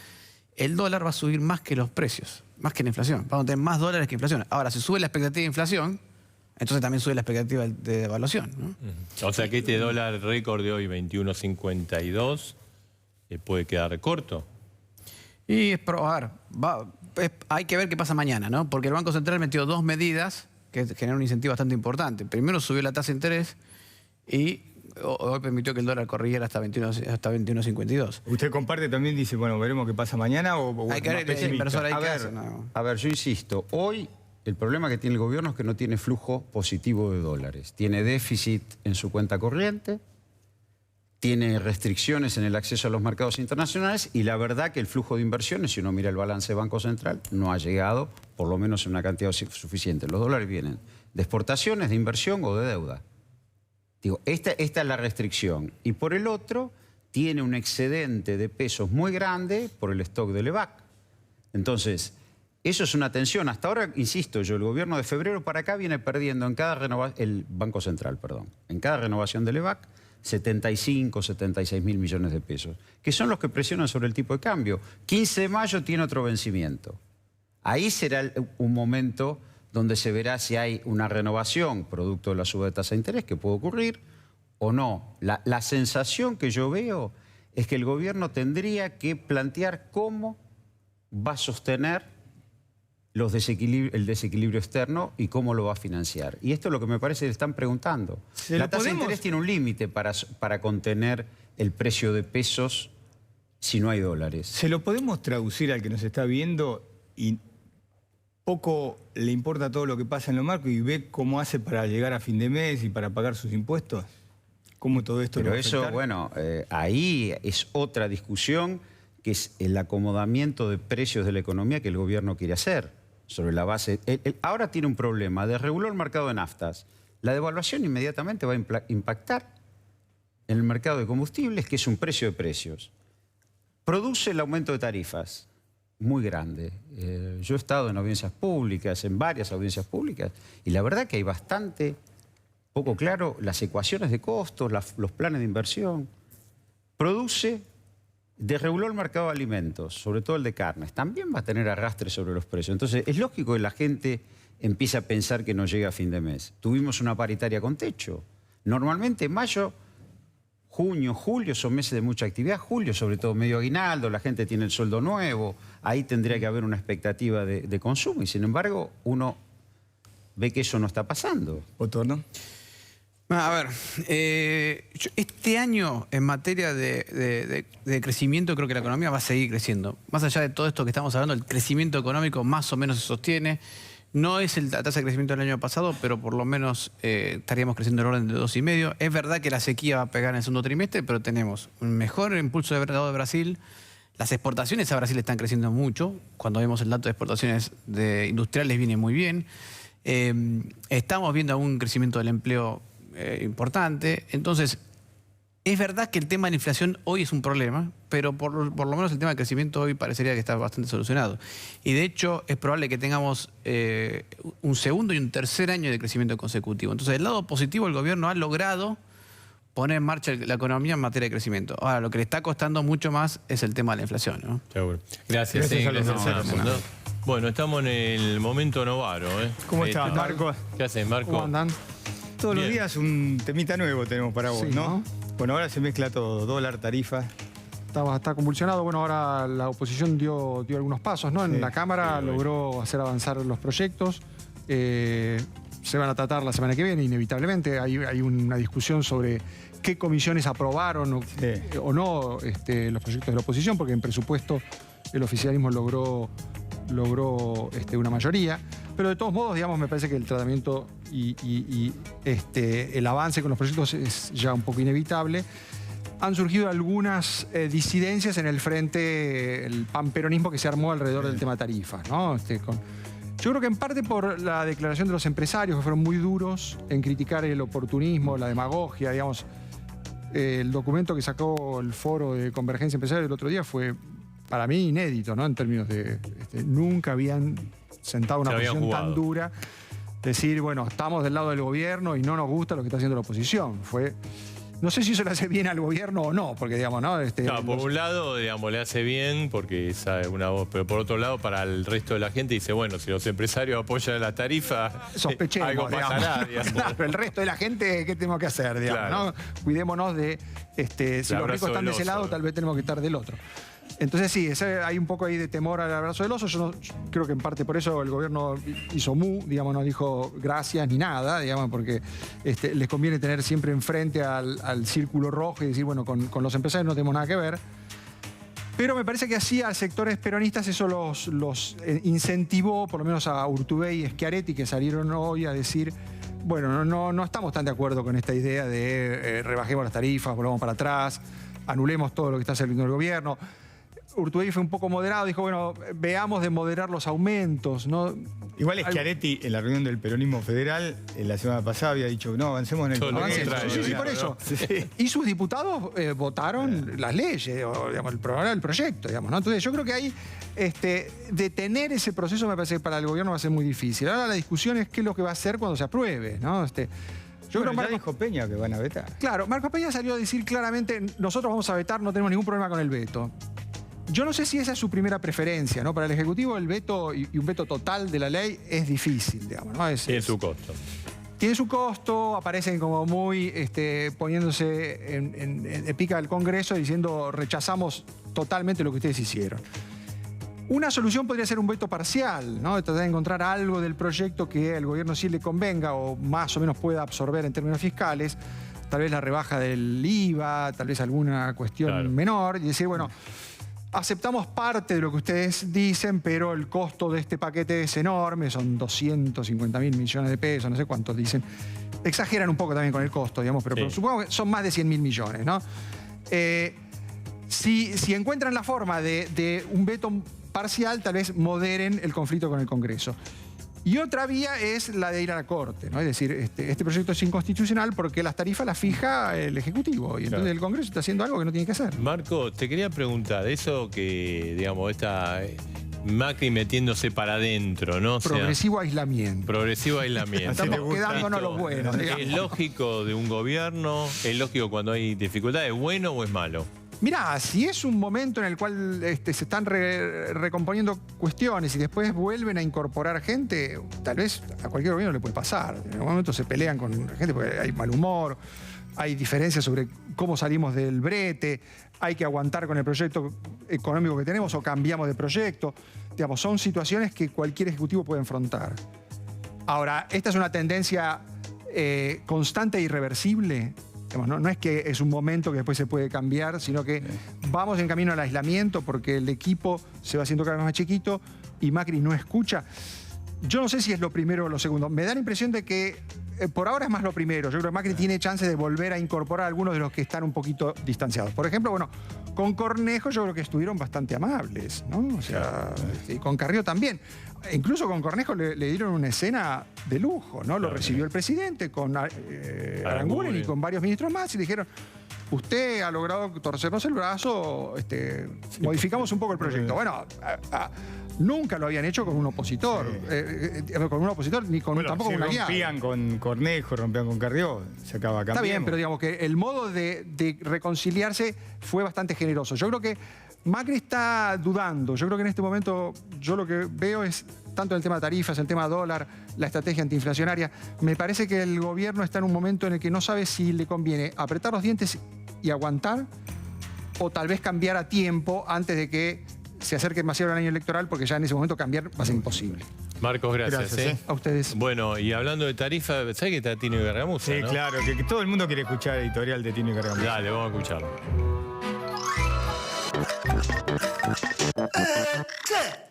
Speaker 8: el dólar va a subir más que los precios, más que la inflación. Vamos a tener más dólares que inflación. Ahora, si sube la expectativa de inflación, entonces también sube la expectativa de devaluación, ¿no?
Speaker 1: O sea que este dólar récord de hoy, 21.52, puede quedar corto.
Speaker 8: Y es probar. Hay que ver qué pasa mañana, ¿no? Porque el Banco Central metió dos medidas que generan un incentivo bastante importante. Primero subió la tasa de interés y hoy permitió que el dólar corriera hasta 21.52.
Speaker 2: ¿Usted comparte también, dice, bueno, veremos qué pasa mañana o
Speaker 8: hay que ver, el inversor hay que hacer, ¿no?
Speaker 7: A ver, yo insisto, hoy el problema que tiene el gobierno es que no tiene flujo positivo de dólares. Tiene déficit en su cuenta corriente, tiene restricciones en el acceso a los mercados internacionales y la verdad que el flujo de inversiones, si uno mira el balance de Banco Central, no ha llegado, por lo menos en una cantidad suficiente. Los dólares vienen de exportaciones, de inversión o de deuda. Digo, esta es la restricción. Y por el otro, tiene un excedente de pesos muy grande por el stock de LEVAC. Entonces, eso es una tensión. Hasta ahora, insisto yo, el gobierno de febrero para acá viene perdiendo en cada renovación, el Banco Central, perdón, en cada renovación de LEVAC, 75, 76 mil millones de pesos, que son los que presionan sobre el tipo de cambio. 15 de mayo tiene otro vencimiento. Ahí será un momento donde se verá si hay una renovación producto de la suba de tasa de interés, que puede ocurrir o no. La sensación que yo veo es que el gobierno tendría que plantear cómo va a sostener el desequilibrio externo y cómo lo va a financiar. Y esto es lo que me parece que le están preguntando. La tasa de interés tiene un límite para contener el precio de pesos si no hay dólares.
Speaker 2: ¿Se lo podemos traducir al que nos está viendo y poco le importa todo lo que pasa en lo macro y ve cómo hace para llegar a fin de mes y para pagar sus impuestos? ¿Cómo todo esto lo va a afectar?
Speaker 7: Eso, bueno, ahí es otra discusión, que es el acomodamiento de precios de la economía que el gobierno quiere hacer. Sobre la base... ahora tiene un problema. Desreguló el mercado de naftas. La devaluación inmediatamente va a impactar en el mercado de combustibles, que es un precio de precios. Produce el aumento de tarifas muy grande. Yo he estado en audiencias públicas, en varias audiencias públicas, y la verdad que hay bastante poco claro las ecuaciones de costos, los planes de inversión. Desreguló el mercado de alimentos, sobre todo el de carnes. También va a tener arrastre sobre los precios. Entonces, es lógico que la gente empiece a pensar que no llega a fin de mes. Tuvimos una paritaria con techo. Normalmente mayo, junio, julio son meses de mucha actividad. Julio, sobre todo medio aguinaldo, la gente tiene el sueldo nuevo. Ahí tendría que haber una expectativa de consumo. Y sin embargo, uno ve que eso no está pasando.
Speaker 2: ¿Otorno?
Speaker 8: A ver, este año en materia de crecimiento creo que la economía va a seguir creciendo. Más allá de todo esto que estamos hablando, el crecimiento económico más o menos se sostiene. No es la tasa de crecimiento del año pasado, pero por lo menos estaríamos creciendo en el orden de 2,5. Es verdad que la sequía va a pegar en el segundo trimestre, pero tenemos un mejor impulso de Brasil. Las exportaciones a Brasil están creciendo mucho. Cuando vemos el dato de exportaciones de industriales viene muy bien. Estamos viendo un crecimiento del empleo importante. Entonces, es verdad que el tema de la inflación hoy es un problema, pero por lo menos el tema del crecimiento hoy parecería que está bastante solucionado. Y de hecho, es probable que tengamos un segundo y un tercer año de crecimiento consecutivo. Entonces, del lado positivo, el gobierno ha logrado poner en marcha la economía en materia de crecimiento. Ahora, lo que le está costando mucho más es el tema de la inflación, ¿no?
Speaker 1: Seguro. Gracias, gracias. Bueno, estamos en el momento Novaro, ¿eh?
Speaker 2: ¿Cómo estás, Marco?
Speaker 1: ¿Qué haces, Marco?
Speaker 9: ¿Cómo andan?
Speaker 2: Todos los días un temita nuevo tenemos para vos,
Speaker 9: Sí,
Speaker 2: ¿no? Bueno, ahora se mezcla todo, dólar, tarifa.
Speaker 9: Está convulsionado. Bueno, ahora la oposición dio algunos pasos, ¿no? En
Speaker 2: Sí,
Speaker 9: la Cámara logró hacer avanzar los proyectos. Se van a tratar la semana que viene, inevitablemente. Hay una discusión sobre qué comisiones aprobaron o no los proyectos de la oposición, porque en presupuesto el oficialismo logró una mayoría. Pero de todos modos, digamos, me parece que el tratamiento y el avance con los proyectos es ya un poco inevitable. Han surgido algunas disidencias en el frente, el panperonismo que se armó alrededor del tema tarifas, ¿no? Yo creo que en parte por la declaración de los empresarios, que fueron muy duros en criticar el oportunismo, la demagogia, digamos. El documento que sacó el Foro de Convergencia Empresarial el otro día fue, para mí, inédito, ¿no? En términos de... nunca habían sentado una posición tan dura. Decir, bueno, estamos del lado del gobierno y no nos gusta lo que está haciendo la oposición. No sé si eso le hace bien al gobierno o no, porque, digamos, ¿no?
Speaker 1: Claro, por un lado, digamos, le hace bien porque sabe una voz, pero por otro lado, para el resto de la gente dice, bueno, si los empresarios apoyan la tarifa,
Speaker 9: sospechemos,
Speaker 1: algo pasará, digamos.
Speaker 9: Claro, el resto de la gente, ¿qué tenemos que hacer, digamos?
Speaker 1: Claro.
Speaker 9: ¿No? Cuidémonos de, si los ricos están de ese lado, tal vez tenemos que estar del otro. Entonces sí, hay un poco ahí de temor al abrazo del oso. Yo creo que en parte por eso el gobierno hizo digamos, no dijo gracias ni nada, digamos, porque les conviene tener siempre enfrente al círculo rojo y decir, bueno, con los empresarios no tenemos nada que ver. Pero me parece que así a sectores peronistas eso los incentivó, por lo menos a Urtubey y Schiaretti, que salieron hoy a decir, bueno, no estamos tan de acuerdo con esta idea de rebajemos las tarifas, volvamos para atrás, anulemos todo lo que está haciendo el gobierno. Urtubey fue un poco moderado, dijo, bueno, veamos de moderar los aumentos, ¿no?
Speaker 2: Igual Schiaretti, en la reunión del peronismo federal, la semana pasada había dicho, no, avancemos en el Congreso.
Speaker 9: Sí, por eso. Sí. Y sus diputados votaron las leyes, o, digamos, el proyecto, digamos, ¿no? Entonces yo creo que ahí detener ese proceso me parece que para el gobierno va a ser muy difícil. Ahora la discusión es qué es lo que va a hacer cuando se apruebe, ¿no?
Speaker 2: Yo creo que ya dijo Peña que van a vetar.
Speaker 9: Claro, Marcos Peña salió a decir claramente, nosotros vamos a vetar, no tenemos ningún problema con el veto. Yo no sé si esa es su primera preferencia, ¿no? Para el Ejecutivo el veto y un veto total de la ley es difícil, digamos, ¿no?
Speaker 1: Tiene su costo.
Speaker 9: Tiene su costo, aparecen como muy poniéndose en pica del Congreso diciendo rechazamos totalmente lo que ustedes hicieron. Una solución podría ser un veto parcial, ¿no? Tratar de encontrar algo del proyecto que al gobierno sí le convenga o más o menos pueda absorber en términos fiscales, tal vez la rebaja del IVA, tal vez alguna cuestión menor, y decir, bueno, aceptamos parte de lo que ustedes dicen, pero el costo de este paquete es enorme, son 250.000 millones de pesos, no sé cuántos dicen. Exageran un poco también con el costo, digamos, pero supongo que son más de 100.000 millones, ¿no? Si encuentran la forma de un veto parcial, tal vez moderen el conflicto con el Congreso. Y otra vía es la de ir a la Corte, ¿no? Es decir, este proyecto es inconstitucional porque las tarifas las fija el Ejecutivo y entonces el Congreso está haciendo algo que no tiene que hacer.
Speaker 1: Marco, te quería preguntar, eso que, digamos, esta Macri metiéndose para adentro, ¿no?
Speaker 9: Progresivo aislamiento.
Speaker 1: Progresivo aislamiento.
Speaker 9: Estamos quedándonos los buenos, digamos.
Speaker 1: ¿Es lógico de un gobierno? ¿Es lógico cuando hay dificultades? ¿Es bueno o es malo?
Speaker 9: Mirá, si es un momento en el cual se están recomponiendo cuestiones y después vuelven a incorporar gente, tal vez a cualquier gobierno le puede pasar. En algún momento se pelean con gente porque hay mal humor, hay diferencias sobre cómo salimos del brete, hay que aguantar con el proyecto económico que tenemos o cambiamos de proyecto. Digamos, son situaciones que cualquier ejecutivo puede enfrentar. Ahora, esta es una tendencia constante e irreversible. Digamos, no es que es un momento que después se puede cambiar, sino que vamos en camino al aislamiento porque el equipo se va haciendo cada vez más chiquito y Macri no escucha. Yo no sé si es lo primero o lo segundo. Me da la impresión de que por ahora es más lo primero. Yo creo que Macri tiene chance de volver a incorporar a algunos de los que están un poquito distanciados. Por ejemplo, bueno, con Cornejo yo creo que estuvieron bastante amables, ¿no? O sea, y con Carrió también. Incluso con Cornejo le dieron una escena de lujo, ¿no? Lo recibió el presidente con Aranguren y con varios ministros más y dijeron, usted ha logrado torcernos el brazo, modificamos un poco el proyecto. Bueno, nunca lo habían hecho con un opositor, ni con tampoco con un aliado.
Speaker 2: Rompían con Cornejo, rompían con Carrió, se acaba cambiando.
Speaker 9: Está bien, pero digamos que el modo de reconciliarse fue bastante generoso. Yo creo que Macri está dudando. Yo creo que en este momento yo lo que veo es tanto el tema de tarifas, el tema dólar, la estrategia antiinflacionaria. Me parece que el gobierno está en un momento en el que no sabe si le conviene apretar los dientes y aguantar o tal vez cambiar a tiempo antes de que se acerque demasiado el año electoral, porque ya en ese momento cambiar va a ser imposible.
Speaker 1: Marcos, gracias.
Speaker 9: A ustedes.
Speaker 1: Bueno, y hablando de tarifa, ¿sabes que está Tino y Gargamusa?
Speaker 2: Sí,
Speaker 1: ¿no?
Speaker 2: claro, que todo el mundo quiere escuchar el editorial de Tino y Gargamusa.
Speaker 1: Dale, vamos a escucharlo.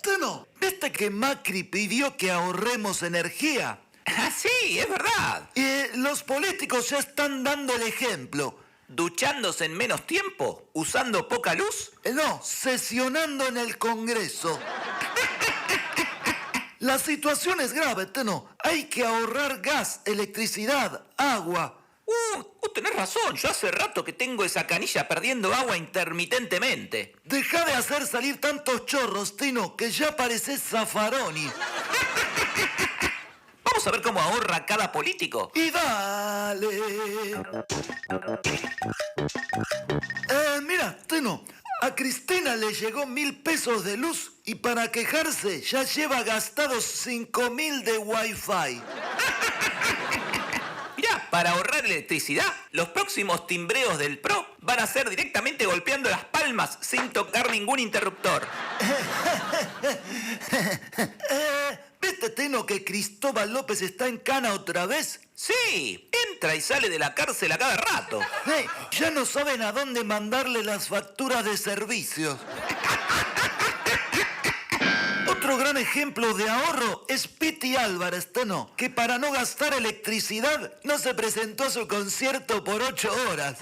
Speaker 10: Tino, ¿viste que Macri pidió que ahorremos energía?
Speaker 11: Ah, sí, es verdad.
Speaker 10: Los políticos ya están dando el ejemplo.
Speaker 11: ¿Duchándose en menos tiempo? ¿Usando poca luz?
Speaker 10: No, sesionando en el Congreso. La situación es grave, Tino. Hay que ahorrar gas, electricidad, agua.
Speaker 11: Tenés razón. Yo hace rato que tengo esa canilla perdiendo agua intermitentemente.
Speaker 10: Deja de hacer salir tantos chorros, Tino, que ya pareces Zaffaroni.
Speaker 11: Vamos a ver cómo ahorra cada político.
Speaker 10: Y dale. Mira, Tino, a Cristina le llegó 1.000 pesos de luz y para quejarse ya lleva gastados 5.000 de Wi-Fi.
Speaker 11: Mirá, para ahorrar electricidad, los próximos timbreos del PRO van a ser directamente golpeando las palmas sin tocar ningún interruptor.
Speaker 10: ¿Viste, Tino, que Cristóbal López está en cana otra vez?
Speaker 11: Sí, entra y sale de la cárcel a cada rato.
Speaker 10: Ya no saben a dónde mandarle las facturas de servicios. Otro gran ejemplo de ahorro es Piti Álvarez, Tino, que para no gastar electricidad no se presentó a su concierto por 8 horas.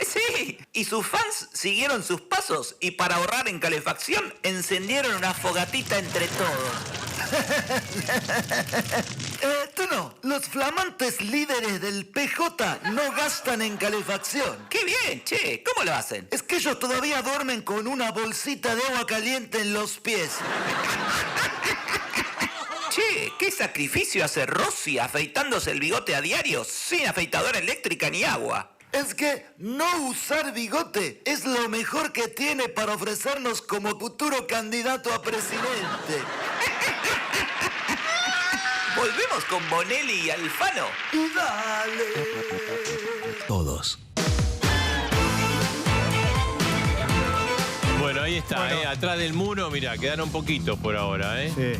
Speaker 11: Sí, y sus fans siguieron sus pasos y para ahorrar en calefacción encendieron una fogatita entre todos.
Speaker 10: Tino, los flamantes líderes del PJ no gastan en calefacción.
Speaker 11: ¡Qué bien, che! ¿Cómo lo hacen?
Speaker 10: Es que ellos todavía duermen con una bolsita de agua caliente en los pies.
Speaker 11: Che, ¿qué sacrificio hace Rossi afeitándose el bigote a diario sin afeitadora eléctrica ni agua?
Speaker 10: Es que no usar bigote es lo mejor que tiene para ofrecernos como futuro candidato a presidente.
Speaker 11: ¿Volvemos con Bonelli y Alfano?
Speaker 10: Y dale.
Speaker 11: Todos.
Speaker 1: Bueno, ahí está, atrás del muro, mirá, quedaron poquitos por ahora,
Speaker 2: Sí.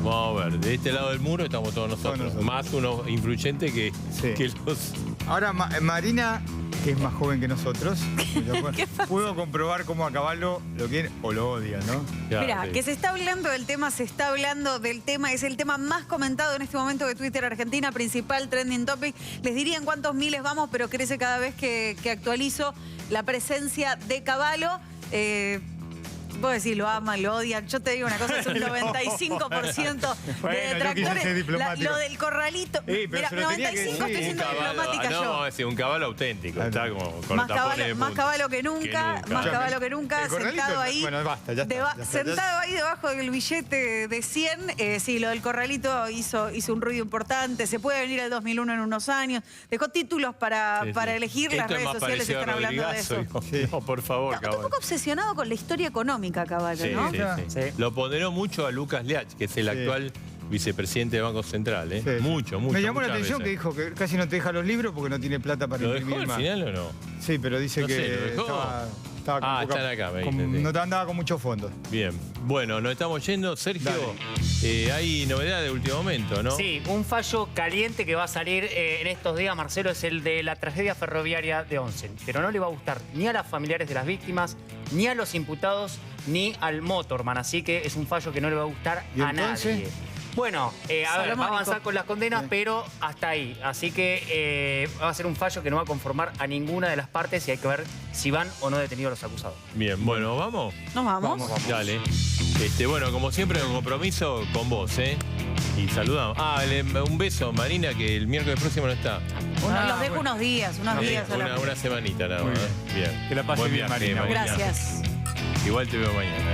Speaker 1: Vamos a ver, de este lado del muro estamos todos nosotros. Más uno influyente que los...
Speaker 2: Ahora, Marina, que es más joven que nosotros, puedo comprobar cómo a Caballo lo quieren o lo odian, ¿no?
Speaker 4: Mira, que se está hablando del tema, es el tema más comentado en este momento de Twitter Argentina, principal trending topic. Les diría en cuántos miles vamos, pero crece cada vez que actualizo la presencia de Caballo. Vos decís, lo aman, lo odian. Yo te digo una cosa, es un 95% de detractores. Lo del corralito. Mira, 95 estoy siendo diplomática yo.
Speaker 1: No, es un caballo auténtico. Está como con
Speaker 4: Más
Speaker 1: los tapones de
Speaker 4: más
Speaker 1: punta.
Speaker 4: caballo que nunca, más caballo que nunca, sentado ahí.
Speaker 2: Bueno, basta, ya está.
Speaker 4: Sentado ahí debajo del billete de 100. Sí, lo del corralito hizo un ruido importante. Se puede venir al 2001 en unos años. Dejó títulos para elegir. Las redes sociales están hablando de eso.
Speaker 1: No, por favor,
Speaker 4: Está un
Speaker 1: Caballo.
Speaker 4: poco obsesionado con la historia económica, Caballo, ¿no?
Speaker 1: Sí. Lo ponderó mucho a Lucas Leach, que es el actual vicepresidente del Banco Central. Mucho.
Speaker 2: Me llamó la
Speaker 1: muchas
Speaker 2: atención
Speaker 1: veces.
Speaker 2: que dijo que casi no te deja los libros porque no tiene plata para
Speaker 1: ¿Lo
Speaker 2: imprimir
Speaker 1: dejó al
Speaker 2: más.
Speaker 1: final o no?
Speaker 2: Sí, pero dice
Speaker 1: No sé,
Speaker 2: que
Speaker 1: ¿lo dejó?
Speaker 2: estaba... Estaba con poca-
Speaker 1: están acá, me
Speaker 2: con-
Speaker 1: entendí.
Speaker 2: no andaba con mucho fondo.
Speaker 1: Bien. Bueno, nos estamos yendo. Sergio, hay novedades de último momento, ¿no?
Speaker 3: Sí, un fallo caliente que va a salir en estos días, Marcelo, es el de la tragedia ferroviaria de Onsen. Pero no le va a gustar ni a las familiares de las víctimas, ni a los imputados, ni al motorman. Así que es un fallo que no le va a gustar
Speaker 2: ¿Y
Speaker 3: a
Speaker 2: entonces?
Speaker 3: nadie. Bueno, a ver, va a
Speaker 4: Salomónico.
Speaker 3: avanzar con las condenas, pero hasta ahí. Así que va a ser un fallo que no va a conformar a ninguna de las partes y hay que ver si van o no detenidos los acusados.
Speaker 1: Bien, bueno, ¿vamos?
Speaker 4: Nos vamos.
Speaker 1: Dale. Bueno, como siempre, un compromiso con vos, ¿eh? Y saludamos. Un beso, Marina, que el miércoles próximo no está.
Speaker 4: Los dejo unos días solamente.
Speaker 1: Una semanita nada
Speaker 2: Muy
Speaker 1: más.
Speaker 2: bien.
Speaker 1: Bien.
Speaker 2: Que la pase
Speaker 1: Buen
Speaker 2: bien,
Speaker 1: viaje,
Speaker 2: Marina.
Speaker 1: Marina.
Speaker 4: Gracias.
Speaker 1: Igual te veo mañana.